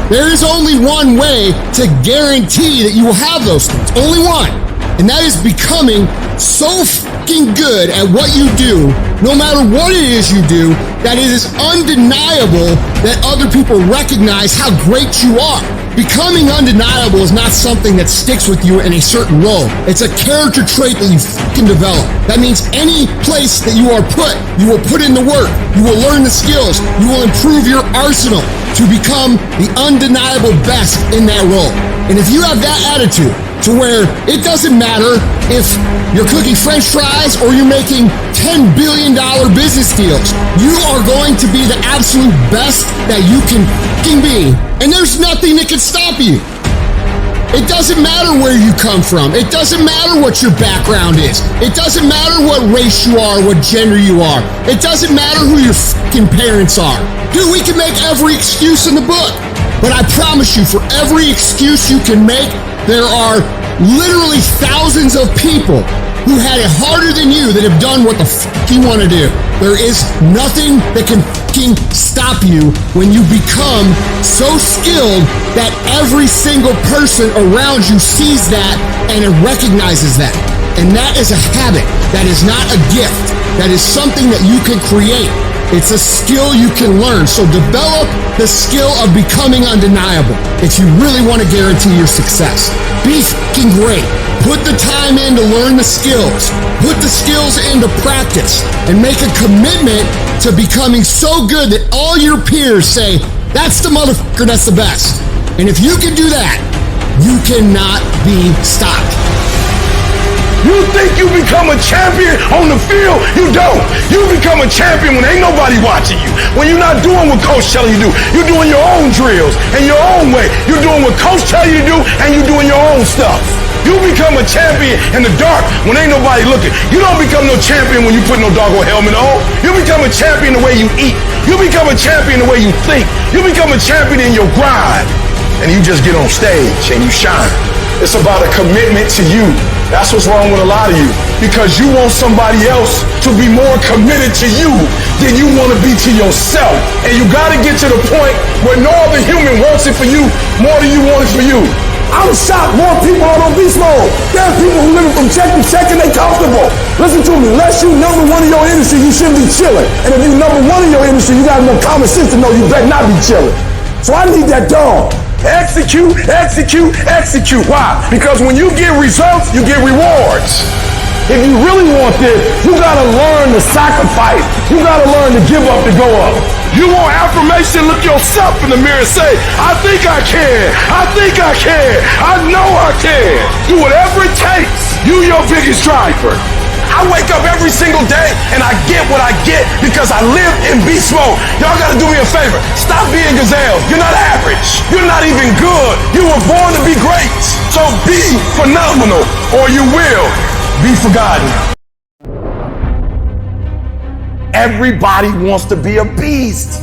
there is only one way to guarantee that you will have those things. Only one. And that is becoming so fucking good at what you do no matter what it is you do, that it is undeniable that other people recognize how great you are. Becoming undeniable is not something that sticks with you in a certain role. It's a character trait that you can develop. That means any place that you are put, you will put in the work, you will learn the skills, you will improve your arsenal to become the undeniable best in that role. And if you have that attitude, to where it doesn't matter if you're cooking French fries or you're making $10 billion business deals, you are going to be the absolute best that you can be, and there's nothing that can stop you. It doesn't matter where you come from. It doesn't matter what your background is. It doesn't matter what race you are, what gender you are. It doesn't matter who your fucking parents are. Dude, we can make every excuse in the book, but I promise you, for every excuse you can make, there are literally thousands of people who had it harder than you that have done what the fuck you want to do. There is nothing that can fucking stop you when you become so skilled that every single person around you sees that and it recognizes that. And that is a habit. That is not a gift. That is something that you can create. It's a skill you can learn. So develop the skill of becoming undeniable if you really want to guarantee your success. Be fucking great. Put the time in to learn the skills. Put the skills into practice and make a commitment to becoming so good that all your peers say, that's the motherfucker that's the best. And if you can do that, you cannot be stopped. You think you become a champion on the field? You don't. You become a champion when ain't nobody watching you. When you're not doing what coach telling you to do. You're doing your own drills and your own way. You're doing what coach tell you to do and you're doing your own stuff. You become a champion in the dark when ain't nobody looking. You don't become no champion when you put no doggone helmet on. You become a champion the way you eat. You become a champion the way you think. You become a champion in your grind. And you just get on stage and you shine. It's about a commitment to you. That's what's wrong with a lot of you. Because you want somebody else to be more committed to you than you want to be to yourself. And you got to get to the point where no other human wants it for you more than you want it for you. I'm shocked more people are on beast mode. There are people who living from check to check and they comfortable. Listen to me, unless you number one in your industry, you shouldn't be chilling. And if you number one in your industry, you got enough common sense to know you better not be chilling. So I need that dog. Execute, execute, execute. Why? Because when you get results, you get rewards. If you really want this, you gotta learn to sacrifice. You gotta learn to give up to go up. You want affirmation, look yourself in the mirror and say, I think I can. I think I can. I know I can. Do whatever it takes. You your biggest driver. I wake up every single day and I get what I get because I live in beast mode. Y'all gotta do me a favor. Stop being gazelles. You're not average. You're not even good. You were born to be great. So be phenomenal or you will be forgotten. Everybody wants to be a beast.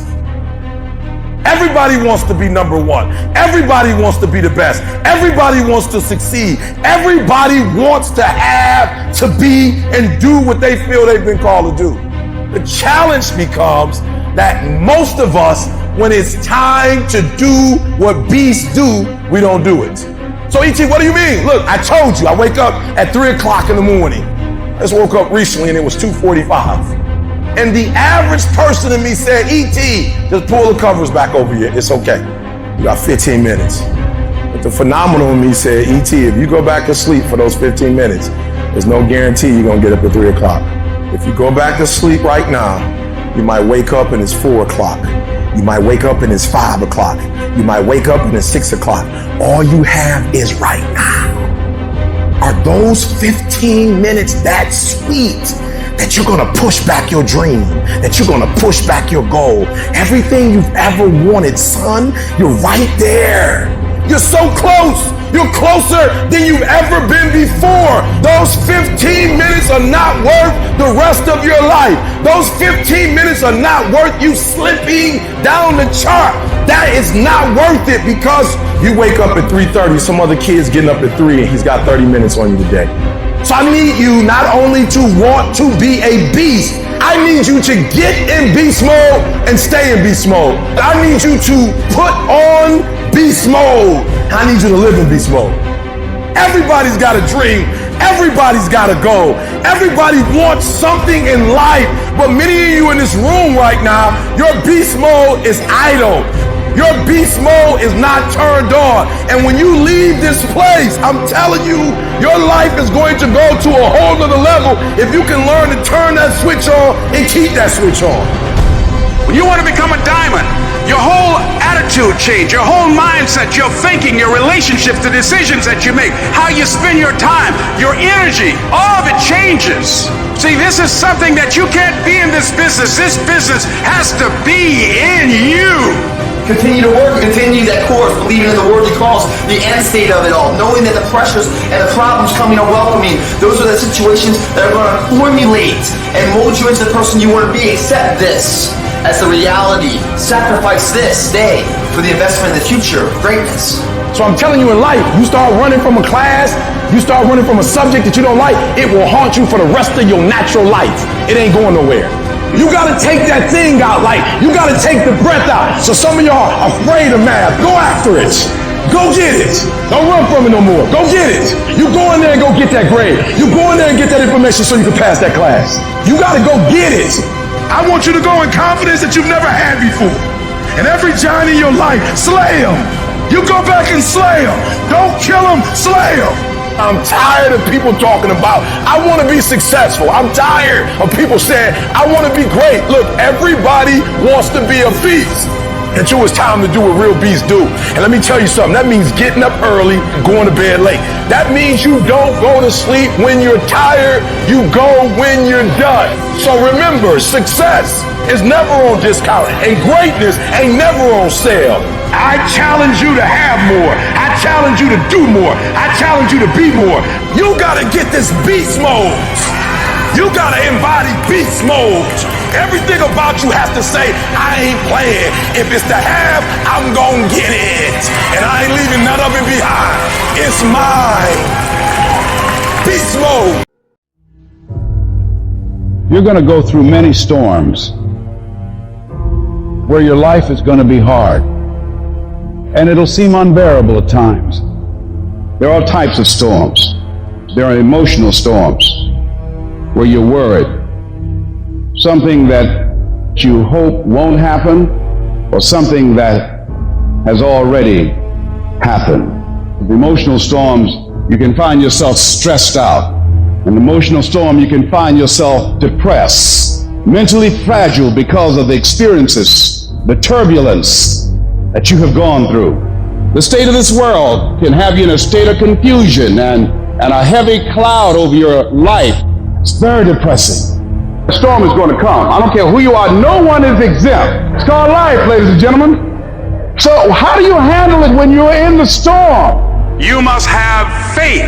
Everybody wants to be number one. Everybody wants to be the best. Everybody wants to succeed. Everybody wants to have, to be, and do what they feel they've been called to do. The challenge becomes that most of us, when it's time to do what beasts do, we don't do it. So E.T., what do you mean? Look, I told you, I wake up at 3 o'clock in the morning. I just woke up recently and it was 2:45. And the average person in me said, E.T., just pull the covers back over here. It's okay. You got 15 minutes. But the phenomenal in me said, E.T., if you go back to sleep for those 15 minutes, there's no guarantee you're going to get up at 3 o'clock. If you go back to sleep right now, you might wake up and it's 4 o'clock. You might wake up and it's 5 o'clock. You might wake up and it's 6 o'clock. All you have is right now. Are those 15 minutes that sweet? That you're gonna push back your dream, that you're gonna push back your goal. Everything you've ever wanted, son, you're right there. You're so close. You're closer than you've ever been before. Those 15 minutes are not worth the rest of your life. Those 15 minutes are not worth you slipping down the chart. That is not worth it because you wake up at 3:30, some other kid's getting up at 3 and he's got 30 minutes on you today. So I need you not only to want to be a beast, I need you to get in beast mode and stay in beast mode. I need you to put on beast mode. I need you to live in beast mode. Everybody's got a dream. Everybody's got a goal. Everybody wants something in life. But many of you in this room right now, your beast mode is idle. Your beast mode is not turned on. And when you leave this place, I'm telling you, your life is going to go to a whole nother level if you can learn to turn that switch on and keep that switch on. When you want to become a diamond, your whole attitude change, your whole mindset, your thinking, your relationships, the decisions that you make, how you spend your time, your energy, all of it changes. See, this is something that you can't be in this business. This business has to be in you. Continue to work, continue that course, believing in the worthy cause, the end state of it all, knowing that the pressures and the problems coming are welcoming. Those are the situations that are going to formulate and mold you into the person you want to be. Accept this as the reality. Sacrifice this day for the investment in the future of greatness. So I'm telling you, in life, you start running from a class, you start running from a subject that you don't like, it will haunt you for the rest of your natural life. It ain't going nowhere. You gotta take that thing out, like, you gotta take the breath out. So some of y'all are afraid of math. Go after it. Go get it. Don't run from it no more. Go get it. You go in there and go get that grade. You go in there and get that information so you can pass that class. You gotta go get it. I want you to go in confidence that you've never had before. And every giant in your life, slay him. You go back and slay him. Don't kill him, slay him. I'm tired of people talking about, I want to be successful. I'm tired of people saying, I want to be great. Look, everybody wants to be a beast until it's time to do what real beasts do. And let me tell you something, that means getting up early and going to bed late. That means you don't go to sleep when you're tired, you go when you're done. So remember, success is never on discount and greatness ain't never on sale. I challenge you to have more. I challenge you to do more. I challenge you to be more. You gotta get this beast mode. You gotta embody beast mode. Everything about you has to say, I ain't playing. If it's to have, I'm gonna get it. And I ain't leaving none of it behind. It's mine. Beast mode. You're gonna go through many storms where your life is gonna be hard. And it'll seem unbearable at times. There are all types of storms. There are emotional storms where you're worried. Something that you hope won't happen, or something that has already happened. With emotional storms, you can find yourself stressed out. In an emotional storm, you can find yourself depressed, mentally fragile because of the experiences, the turbulence that you have gone through. The state of this world can have you in a state of confusion and a heavy cloud over your life. It's very depressing. The storm is going to come. I don't care who you are. No one is exempt. It's called life, ladies and gentlemen. So how do you handle it when you're in the storm? You must have faith.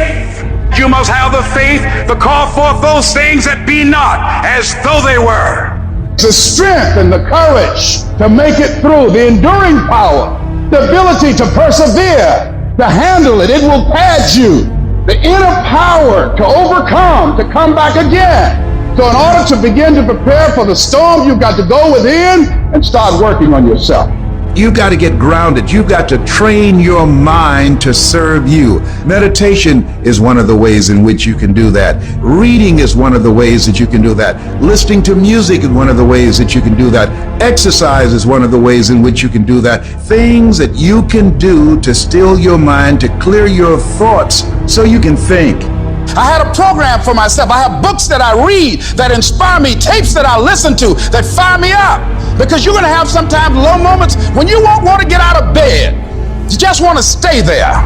You must have the faith to call forth those things that be not as though they were. The strength and the courage to make it through, the enduring power, the ability to persevere, to handle it. It will pad you. The inner power to overcome, to come back again. So in order to begin to prepare for the storm, you've got to go within and start working on yourself. You've got to get grounded. You've got to train your mind to serve you. Meditation is one of the ways in which you can do that. Reading is one of the ways that you can do that. Listening to music is one of the ways that you can do that. Exercise is one of the ways in which you can do that. Things that you can do to still your mind, to clear your thoughts so you can think. I had a program for myself. I have books that I read that inspire me, tapes that I listen to that fire me up. Because you're going to have sometimes low moments when you won't want to get out of bed. You just want to stay there.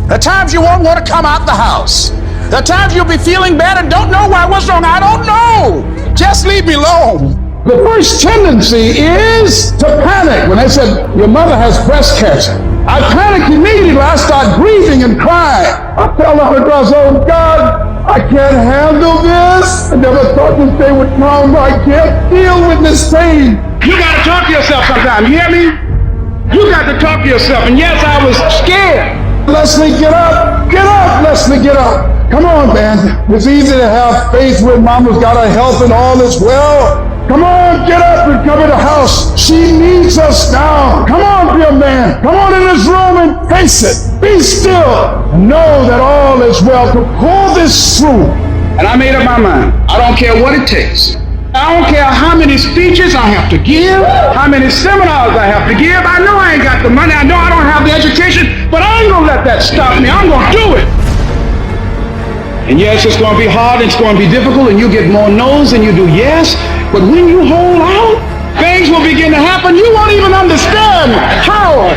There are times you won't want to come out the house. There are times you'll be feeling bad and don't know why. What's wrong? I don't know. Just leave me alone. The first tendency is to panic. When they said, your mother has breast cancer, I panicked immediately. I start grieving and crying. I tell her, oh God, I can't handle this. I never thought this day would come. I can't deal with this pain. You got to talk to yourself sometimes. You hear me? You got to talk to yourself. And yes, I was scared. Leslie, get up. Get up, Leslie, get up. Come on, man. It's easy to have faith when mama's got her health and all is well. Come on, get up and come in the house. She needs us now. Come on, be a man. Come on in the this room and face it. Be still and know that all is well. To pull this through. And I made up my mind. I don't care what it takes. I don't care how many speeches I have to give, how many seminars I have to give. I know I ain't got the money. I know I don't have the education, but I ain't gonna let that stop me. I'm gonna do it. And yes, it's gonna be hard, it's gonna be difficult, and you get more no's than you do yes. But when you hold out, things will begin to happen. You won't even understand how.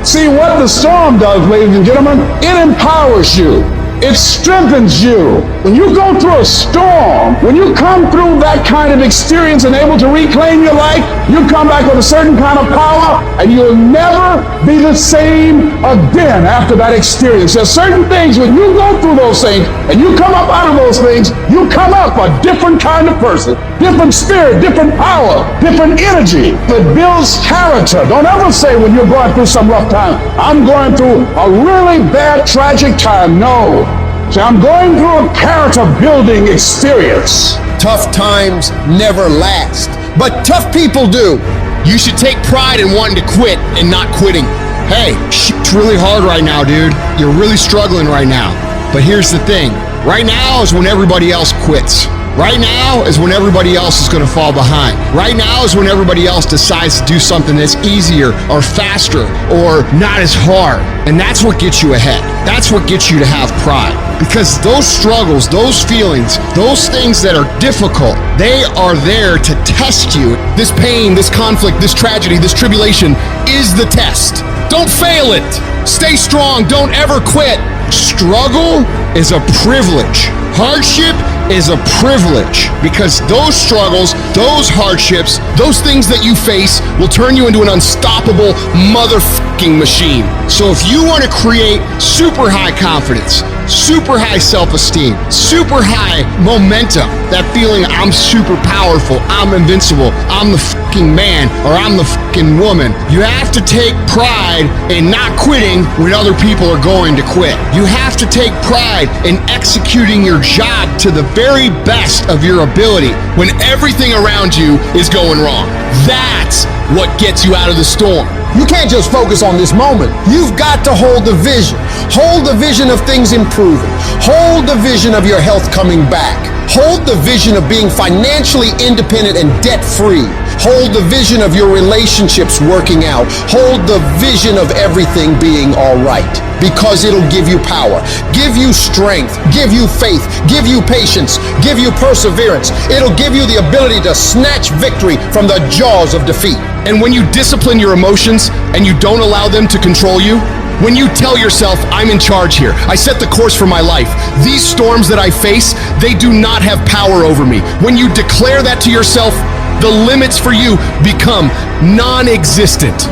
See, what the storm does, ladies and gentlemen, it empowers you. It strengthens you. When you go through a storm, when you come through that kind of experience and able to reclaim your life, you come back with a certain kind of power, and you'll never be the same again after that experience. There's certain things, when you go through those things and you come up out of those things, you come up a different kind of person, different spirit, different power, different energy. It builds character. Don't ever say when you're going through some rough time, I'm going through a really bad, tragic time. No. So I'm going through a character-building experience. Tough times never last, but tough people do. You should take pride in wanting to quit and not quitting. Hey, shit's really hard right now, dude. You're really struggling right now. But here's the thing. Right now is when everybody else quits. Right now is when everybody else is going to fall behind. Right now is when everybody else decides to do something that's easier or faster or not as hard. And that's what gets you ahead. That's what gets you to have pride. Because those struggles, those feelings, those things that are difficult, they are there to test you. This pain, this conflict, this tragedy, this tribulation is the test. Don't fail it. Stay strong. Don't ever quit. Struggle is a privilege. Hardship is a privilege, because those struggles, those hardships, those things that you face will turn you into an unstoppable motherfucking machine. So if you want to create super high confidence, super high self-esteem, super high momentum, that feeling I'm super powerful, I'm invincible, I'm the fucking man, or I'm the fucking woman, you have to take pride in not quitting when other people are going to quit. You have to take pride in executing your job to the very best of your ability when everything around you is going wrong. That's what gets you out of the storm. You can't just focus on this moment. You've got to hold the vision. Hold the vision of things improving. Hold the vision of your health coming back. Hold the vision of being financially independent and debt-free. Hold the vision of your relationships working out. Hold the vision of everything being all right, because it'll give you power, give you strength, give you faith, give you patience, give you perseverance. It'll give you the ability to snatch victory from the jaws of defeat. And when you discipline your emotions and you don't allow them to control you, when you tell yourself, I'm in charge here, I set the course for my life, these storms that I face, they do not have power over me. When you declare that to yourself, the limits for you become non-existent.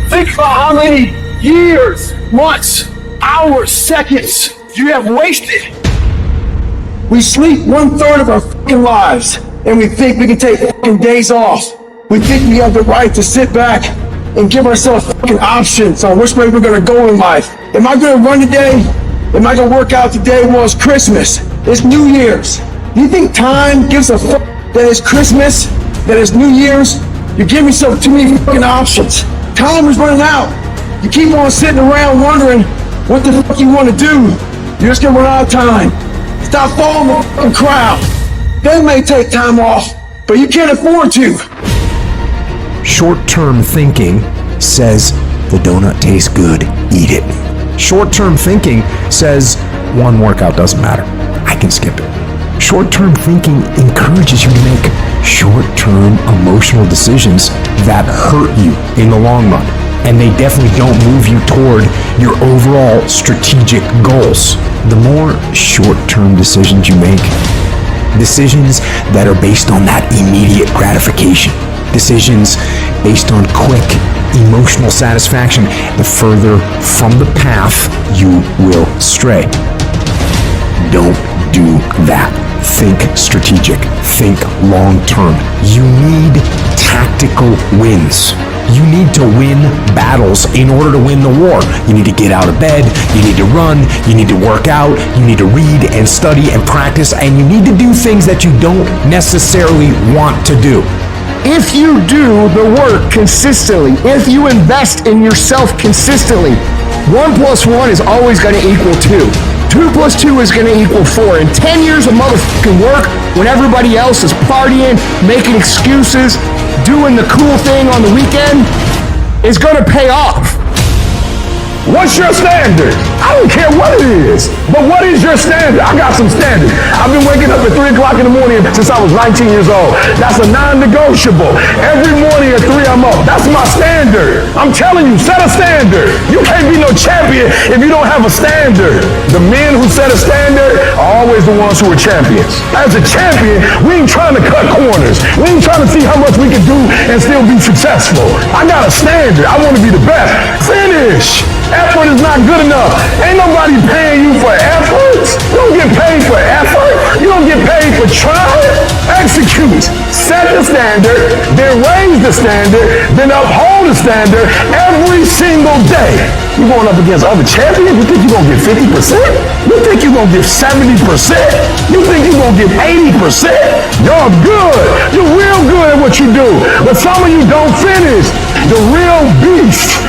Think about how many years, months, hours, seconds you have wasted. We sleep 1/3 of our fucking lives, and we think we can take fucking days off. We think we have the right to sit back and give ourselves fucking options on which way we're gonna go in life. Am I gonna run today? Am I gonna work out today? Well, it's Christmas. It's New Year's. Do you think time gives a fuck that it's Christmas, that it's New Year's? You're giving yourself too many fucking options. Time is running out. You keep on sitting around wondering what the fuck you want to do. You're just gonna run out of time. Stop following the fucking crowd. They may take time off, but you can't afford to. Short-term thinking says the donut tastes good, eat it. Short-term thinking says one workout doesn't matter, I can skip it. Short-term thinking encourages you to make short-term emotional decisions that hurt you in the long run, and they definitely don't move you toward your overall strategic goals. The more short-term decisions you make, decisions that are based on that immediate gratification, decisions based on quick emotional satisfaction, the further from the path you will stray. Don't do that. Think strategic. Think long-term. You need tactical wins. You need to win battles in order to win the war. You need to get out of bed, you need to run, you need to work out, you need to read and study and practice, and you need to do things that you don't necessarily want to do. If you do the work consistently, if you invest in yourself consistently, 1 + 1 is always going to equal 2. 2 + 2 is going to equal 4. And 10 years of motherfucking work when everybody else is partying, making excuses, doing the cool thing on the weekend is going to pay off. What's your standard? I don't care what it is, but what is your standard? I got some standards. I've been waking up at 3 o'clock in the morning since I was 19 years old. That's a non-negotiable. Every morning at 3 I'm up. That's my standard. I'm telling you, set a standard. You can't be no champion if you don't have a standard. The men who set a standard are always the ones who are champions. As a champion, we ain't trying to cut corners. We ain't trying to see how much we can do and still be successful. I got a standard. I want to be the best. Finish. Effort is not good enough. Ain't nobody paying you for effort. You don't get paid for effort. You don't get paid for trying. Execute. Set the standard, then raise the standard, then uphold the standard every single day. You going up against other champions? You think you're going to get 50%? You think you're going to get 70%? You think you're going to get 80%? You're good. You're real good at what you do. But some of you don't finish. The real beast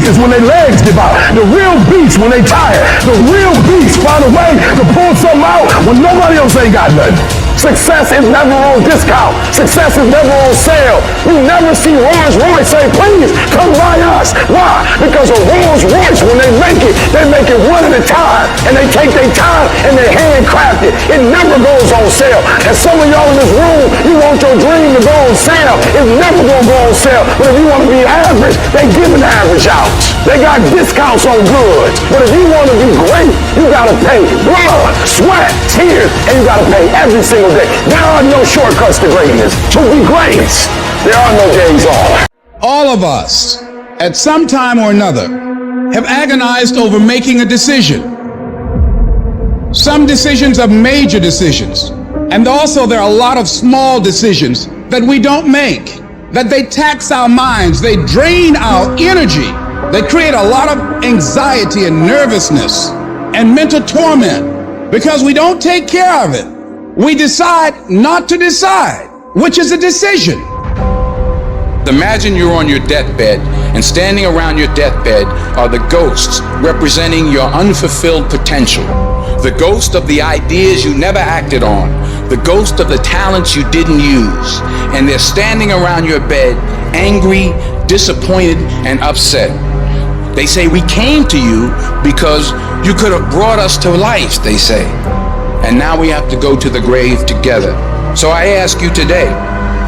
is when their legs give out. The real beast when they tired. The real beast find a way to pull something out when nobody else ain't got nothing. Success is never on discount. Success is never on sale. We never see Rolls Royce say, please come buy us. Why? Because a Rolls Royce, when they make it one at a time. And they take their time and they handcraft it. It never goes on sale. And some of y'all in this room, you want your dream to go on sale. It's never going to go on sale. But if you want to be average, they giving the average out. They got discounts on goods. But if you want to be great, you got to pay blood, sweat, tears, and you got to pay every single day. There are no shortcuts to greatness. To be great, there are no days off. All of us, at some time or another, have agonized over making a decision. Some decisions are major decisions. And also there are a lot of small decisions that we don't make, that they tax our minds, they drain our energy, they create a lot of anxiety and nervousness and mental torment because we don't take care of it. We decide not to decide, which is a decision. Imagine you're on your deathbed, and standing around your deathbed are the ghosts representing your unfulfilled potential. The ghost of the ideas you never acted on, the ghost of the talents you didn't use, and they're standing around your bed, angry, disappointed, and upset. They say, we came to you because you could have brought us to life, they say. And now we have to go to the grave together. So I ask you today,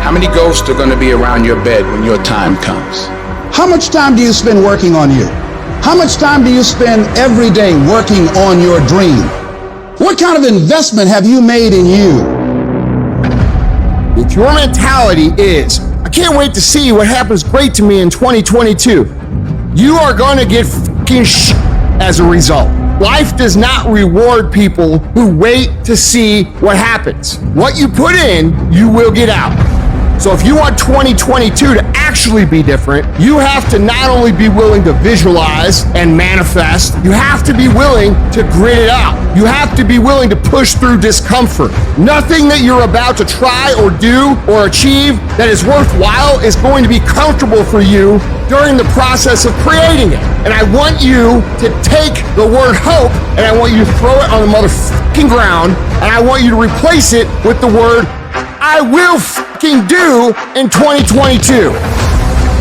how many ghosts are going to be around your bed when your time comes? How much time do you spend working on you? How much time do you spend every day working on your dream? What kind of investment have you made in you? If your mentality is, I can't wait to see what happens great to me in 2022, you are going to get fucking shit as a result. Life does not reward people who wait to see what happens. What you put in, you will get out. So if you want 2022 to actually be different, you have to not only be willing to visualize and manifest, you have to be willing to grit it out. You have to be willing to push through discomfort. Nothing that you're about to try or do or achieve that is worthwhile is going to be comfortable for you during the process of creating it. And I want you to take the word hope and I want you to throw it on the motherfucking ground and I want you to replace it with the word I will fucking do in 2022.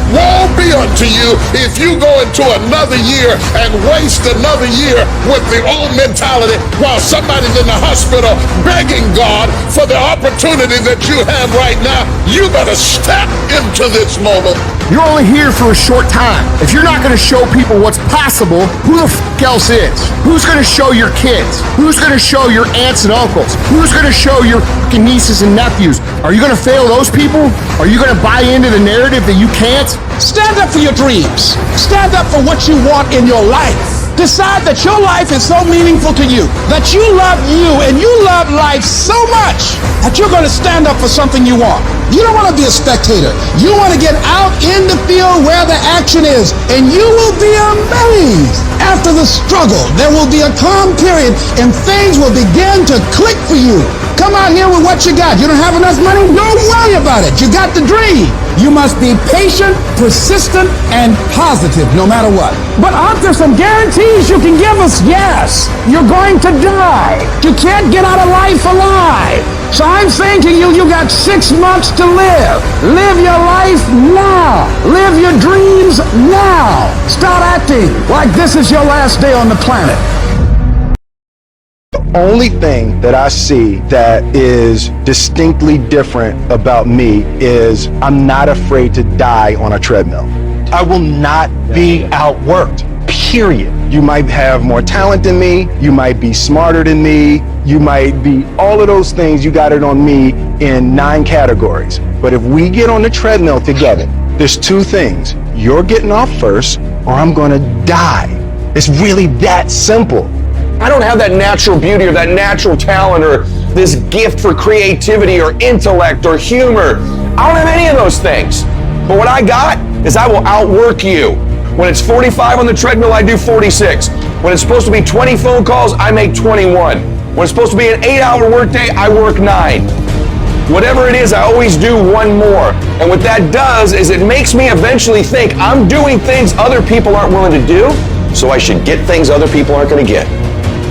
Woe be unto you if you go into another year and waste another year with the old mentality while somebody's in the hospital begging God for the opportunity that you have right now. You better step into this moment. You're only here for a short time. If you're not going to show people what's possible, who the fuck else is? Who's going to show your kids? Who's going to show your aunts and uncles? Who's going to show your fucking nieces and nephews? Are you going to fail those people? Are you going to buy into the narrative that you can't? Stand up for your dreams. Stand up for what you want in your life. Decide that your life is so meaningful to you, that you love you and you love life so much that you're going to stand up for something you want. You don't want to be a spectator. You want to get out in the field where the action is, and you will be amazed at after the struggle, there will be a calm period and things will begin to click for you. Come out here with what you got. You don't have enough money? Don't worry about it. You got the dream. You must be patient, persistent, and positive no matter what. But aren't there some guarantees you can give us? Yes. You're going to die. You can't get out of life alive. So I'm saying to you, you got 6 months to live. Live your life now. Live your dreams now. Start acting like this is your last day on the planet. The only thing that I see that is distinctly different about me is I'm not afraid to die on a treadmill. I will not be outworked, period. You might have more talent than me, you might be smarter than me, you might be all of those things. You got it on me in 9 categories. But if we get on the treadmill together, there's 2 things. You're getting off first or I'm gonna die. It's really that simple. I don't have that natural beauty or that natural talent or this gift for creativity or intellect or humor. I don't have any of those things. But what I got is I will outwork you. When it's 45 on the treadmill, I do 46. When it's supposed to be 20 phone calls, I make 21. When it's supposed to be an 8-hour workday, I work 9. Whatever it is, I always do 1 more. And what that does is it makes me eventually think I'm doing things other people aren't willing to do, so I should get things other people aren't going to get.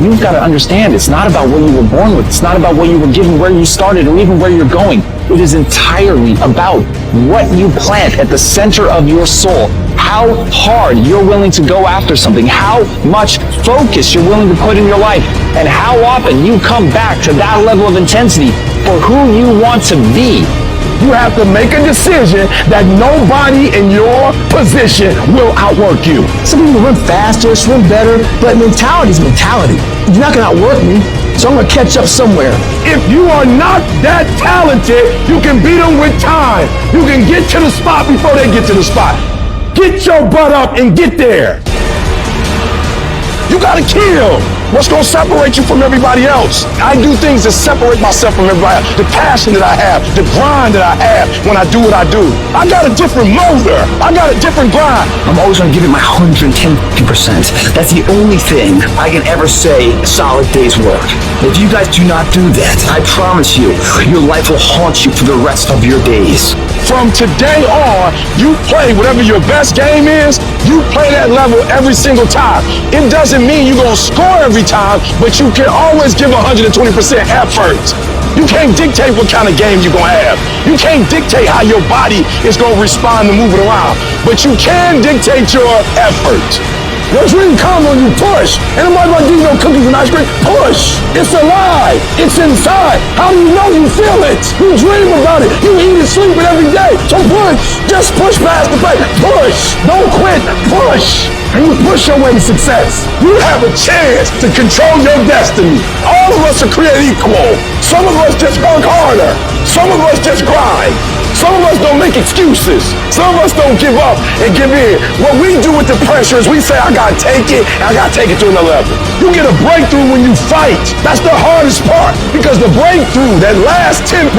You've got to understand, it's not about what you were born with. It's not about what you were given, where you started, or even where you're going. It is entirely about what you plant at the center of your soul. How hard you're willing to go after something. How much focus you're willing to put in your life. And how often you come back to that level of intensity for who you want to be. You have to make a decision that nobody in your position will outwork you. Some people run faster, swim better, but mentality is mentality. You're not gonna outwork me, so I'm gonna catch up somewhere. If you are not that talented, you can beat them with time. You can get to the spot before they get to the spot. Get your butt up and get there. You gotta kill. What's gonna separate you from everybody else? I do things to separate myself from everybody else. The passion that I have, the grind that I have when I do what I do. I got a different motor. I got a different grind. I'm always going to give it my 110%. That's the only thing I can ever say a solid day's work. If you guys do not do that, I promise you, your life will haunt you for the rest of your days. From today on, you play whatever your best game is, you play that level every single time. It doesn't mean you're going to score every time, but you can always give 120% effort. You can't dictate what kind of game you're going to have. You can't dictate how your body is going to respond to moving around, but you can dictate your effort. Your dream comes when you push. And nobody gonna give you no cookies and ice cream. Push. It's alive. It's inside. How do you know you feel it? You dream about it. You eat and sleep it every day. So push. Just push past the pain. Push. Don't quit. Push. And you push your way to success. You have a chance to control your destiny. All of us are created equal. Some of us just work harder. Some of us just grind. Some of us don't make excuses. Some of us don't give up and give in. What we do with the pressure is we say, I gotta take it, and I gotta take it to another level. You get a breakthrough when you fight. That's the hardest part, because the breakthrough, that last 10%,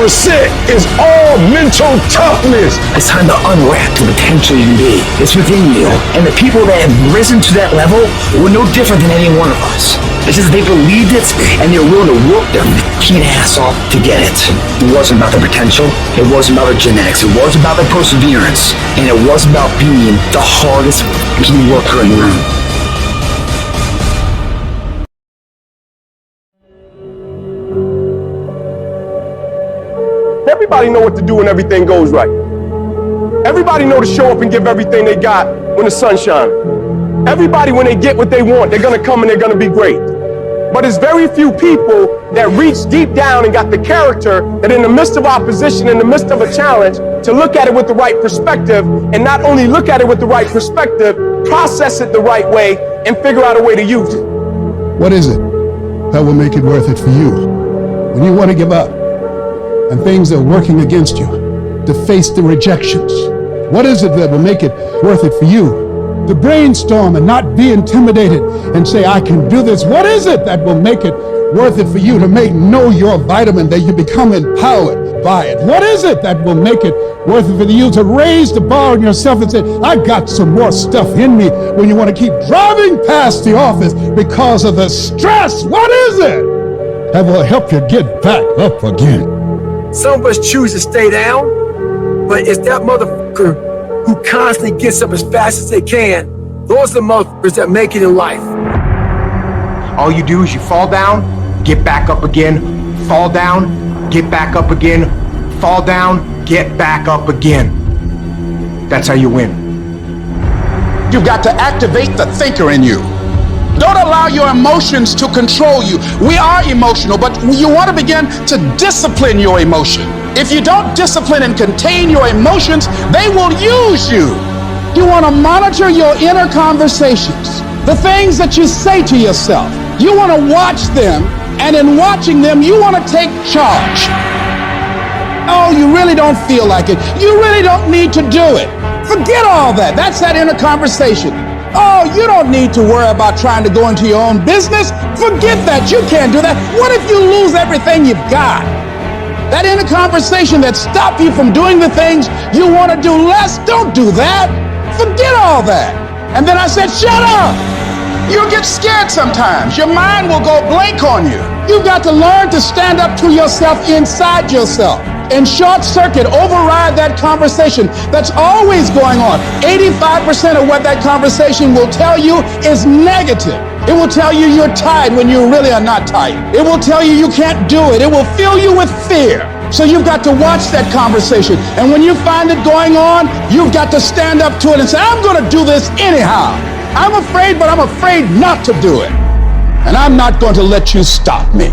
is all mental toughness. It's time to unwrap the potential you can be. It's within you. And the people that have risen to that level were no different than any one of us. It's just they believed it, and they're willing to work their fucking ass off to get it. It wasn't about their potential. It wasn't about their genetics. It was about their perseverance. And it was about being the hardest fucking worker in the room. Everybody know what to do when everything goes right. Everybody know to show up and give everything they got when the sun shines. Everybody, when they get what they want, they're gonna come and they're gonna be great. But there's very few people that reach deep down and got the character that in the midst of opposition, in the midst of a challenge, to look at it with the right perspective, and not only look at it with the right perspective, process it the right way, and figure out a way to use it. What is it that will make it worth it for you when you want to give up and things are working against you, to face the rejections? What is it that will make it worth it for you to brainstorm and not be intimidated and say, I can do this? What is it that will make it worth it for you to know your vitamin, that you become empowered by it? What is it that will make it worth it for you to raise the bar on yourself and say, I got some more stuff in me, when you want to keep driving past the office because of the stress? What is it that will help you get back up again? Some of us choose to stay down, but it's that motherfucker who constantly gets up as fast as they can. Those are the motherfuckers that make it in life. All you do is you fall down, get back up again, fall down, get back up again, fall down, get back up again. That's how you win. You've got to activate the thinker in you. Don't allow your emotions to control you. We are emotional, but you want to begin to discipline your emotion. If you don't discipline and contain your emotions, they will use you. You want to monitor your inner conversations, the things that you say to yourself. You want to watch them, and in watching them, you want to take charge. Oh, you really don't feel like it. You really don't need to do it. Forget all that. That's that inner conversation. Oh, you don't need to worry about trying to go into your own business. Forget that. You can't do that. What if you lose everything you've got? That inner conversation that stops you from doing the things you want to do less, don't do that. Forget all that. And then I said, shut up. You'll get scared sometimes. Your mind will go blank on you. You've got to learn to stand up to yourself inside yourself and short circuit, override that conversation that's always going on. 85% of what that conversation will tell you is negative. It will tell you you're tired when you really are not tired. It will tell you you can't do it. It will fill you with fear. So you've got to watch that conversation. And when you find it going on, you've got to stand up to it and say, I'm going to do this anyhow. I'm afraid, but I'm afraid not to do it. And I'm not going to let you stop me.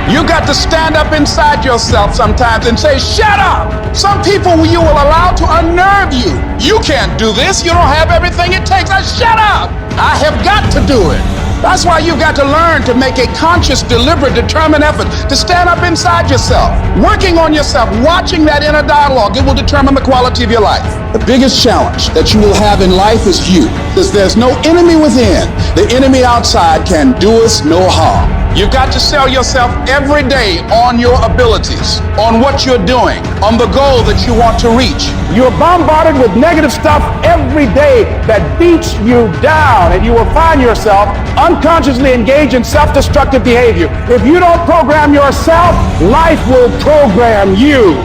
You got to stand up inside yourself sometimes and say, shut up. Some people you will allow to unnerve you. You can't do this. You don't have everything it takes. Shut up. I have got to do it. That's why you've got to learn to make a conscious, deliberate, determined effort to stand up inside yourself, working on yourself, watching that inner dialogue. It will determine the quality of your life. The biggest challenge that you will have in life is you, because there's no enemy within. The enemy outside can do us no harm. You've got to sell yourself every day on your abilities, on what you're doing, on the goal that you want to reach. You're bombarded with negative stuff every day that beats you down, and you will find yourself unconsciously engaged in self-destructive behavior. If you don't program yourself, life will program you.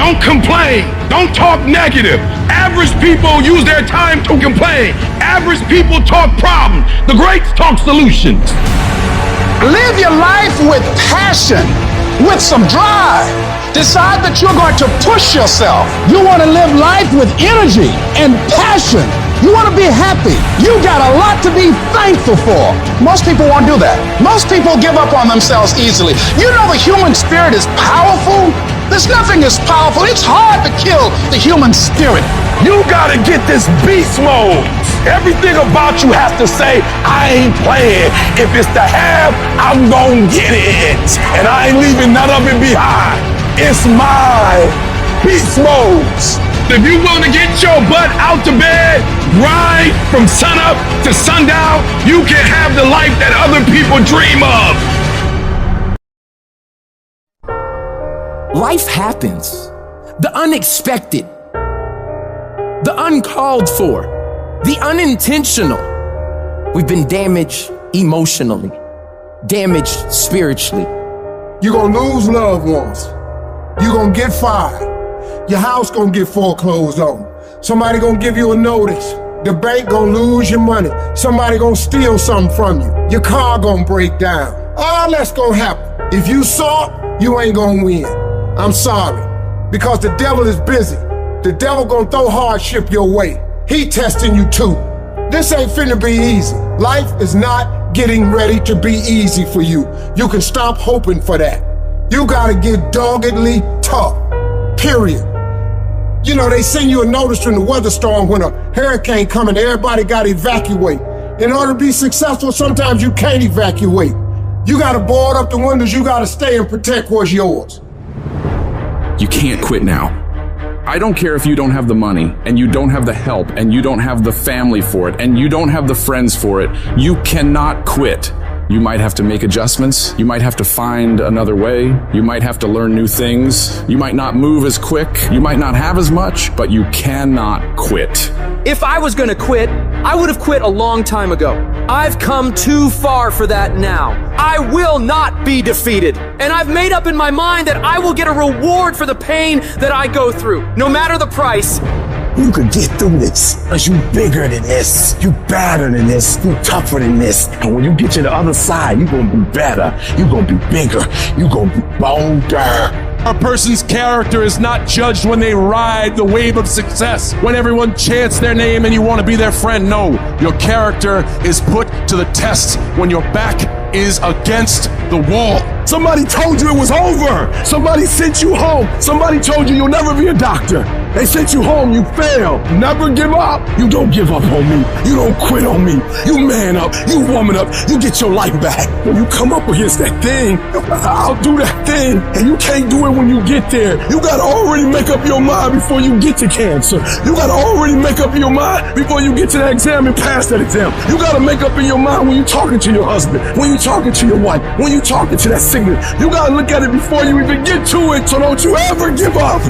Don't complain. Don't talk negative. Average people use their time to complain. Average people talk problems. The greats talk solutions. Live your life with passion, with some drive. Decide that you're going to push yourself. You want to live life with energy and passion. You want to be happy. You got a lot to be thankful for. Most people won't do that. Most people give up on themselves easily. You know the human spirit is powerful. There's nothing as powerful. It's hard to kill the human spirit. You gotta get this beast mode. Everything about you has to say, I ain't playing. If it's to have, I'm gonna get it. And I ain't leaving none of it behind. It's mine. Beast modes. If you want to get your butt out to bed, grind from sunup to sundown, you can have the life that other people dream of. Life happens. The unexpected. The uncalled for. The unintentional. We've been damaged emotionally. Damaged spiritually. You're gonna lose loved ones. You're gonna get fired. Your house gonna get foreclosed on. Somebody gonna give you a notice. The bank gonna lose your money. Somebody gonna steal something from you. Your car gonna break down. All that's gonna happen. If you saw it, you ain't gonna win. I'm sorry. Because the devil is busy. The devil gonna throw hardship your way. He testing you too. This ain't finna be easy. Life is not getting ready to be easy for you. You can stop hoping for that. You gotta get doggedly tough. Period. You know, they send you a notice from the weather storm when a hurricane coming, everybody gotta evacuate. In order to be successful, sometimes you can't evacuate. You gotta board up the windows, you gotta stay and protect what's yours. You can't quit now. I don't care if you don't have the money, and you don't have the help, and you don't have the family for it, and you don't have the friends for it. You cannot quit. You might have to make adjustments. You might have to find another way. You might have to learn new things. You might not move as quick. You might not have as much, but you cannot quit. If I was gonna quit, I would have quit a long time ago. I've come too far for that now. I will not be defeated. And I've made up in my mind that I will get a reward for the pain that I go through, no matter the price. You could get through this, cause you bigger than this, you badder than this, you tougher than this. And when you get to the other side, you gonna be better, you gonna be bigger, you gonna be bolder. A person's character is not judged when they ride the wave of success, when everyone chants their name and you want to be their friend. No, your character is put to the test when your back is against the wall. Somebody told you it was over. Somebody sent you home. Somebody told you you'll never be a doctor. They sent you home, you failed. Never give up. You don't give up on me. You don't quit on me. You man up. You woman up. You get your life back. When you come up against that thing, I'll do that thing. And you can't do it when you get there. You gotta already make up your mind before you get to cancer. You gotta already make up your mind before you get to that exam and pass that exam. You gotta make up in your mind when you're talking to your husband, when you're talking to your wife, when you're talking to that sickness. You gotta look at it before you even get to it, so don't you ever give up.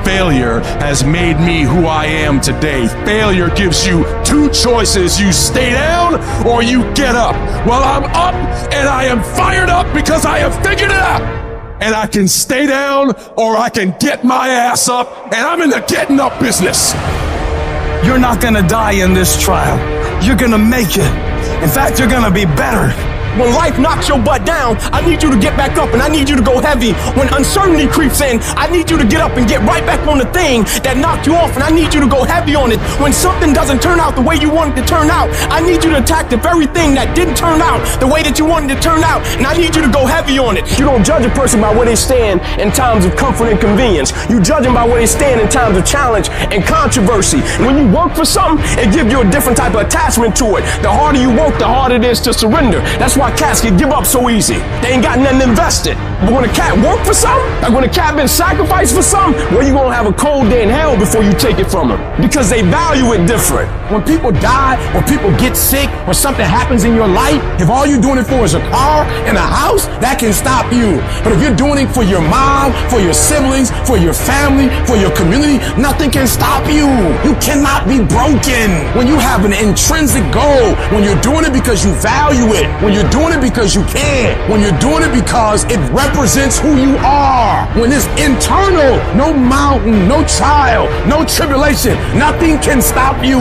Failure has made me who I am today. Failure gives you two choices. You stay down or you get up. Well, I'm up and I am fired up because I have figured it out. And I can stay down or I can get my ass up, and I'm in the getting up business. You're not gonna die in this trial. You're gonna make it. In fact, you're gonna be better. When life knocks your butt down, I need you to get back up and I need you to go heavy. When uncertainty creeps in, I need you to get up and get right back on the thing that knocked you off, and I need you to go heavy on it. When something doesn't turn out the way you want it to turn out, I need you to attack the very thing that didn't turn out the way that you wanted it to turn out, and I need you to go heavy on it. You don't judge a person by where they stand in times of comfort and convenience. You judge them by where they stand in times of challenge and controversy. And when you work for something, it gives you a different type of attachment to it. The harder you work, the harder it is to surrender. That's why cats can give up so easy. They ain't got nothing invested. But when a cat work for something, like when a cat been sacrificed for something, well, you gonna have a cold day in hell before you take it from them, because they value it different. When people die, or people get sick, or something happens in your life, if all you're doing it for is a car and a house, that can stop you. But if you're doing it for your mom, for your siblings, for your family, for your community, nothing can stop you. You cannot be broken. When you have an intrinsic goal, when you're doing it because you value it, when you're doing it because you can, when you're doing it because it represents who you are, when it's internal, no mountain, no trial, no tribulation, nothing can stop you.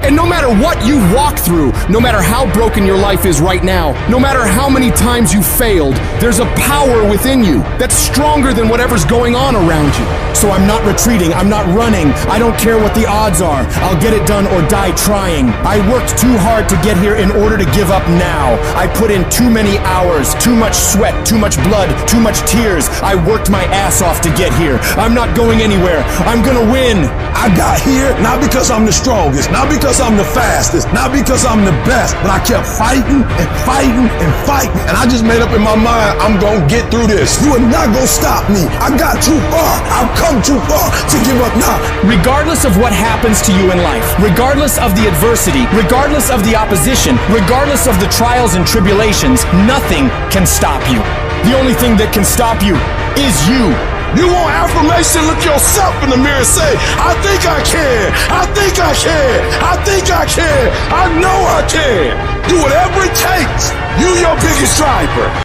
And no matter what you walk through, no matter how broken your life is right now, no matter how many times you failed, there's a power within you that's stronger than whatever's going on around you. So I'm not retreating, I'm not running, I don't care what the odds are, I'll get it done or die trying. I worked too hard to get here in order to give up now. I put in too many hours, too much sweat, too much blood, too much tears. I worked my ass off to get here. I'm not going anywhere. I'm gonna win. I got here not because I'm the strongest, not because I'm the fastest, not because I'm the best, but I kept fighting and fighting and fighting, and I just made up in my mind, I'm gonna get through this. You are not gonna stop me. I got too far. I've come too far to give up now. Regardless of what happens to you in life, regardless of the adversity, regardless of the opposition, regardless of the trials and tribulations, nothing can stop you. The only thing that can stop you is you. You want affirmation? Look yourself in the mirror and say, I think I can. I think I can. I think I can. I know I can. Do whatever it takes. You your biggest driver.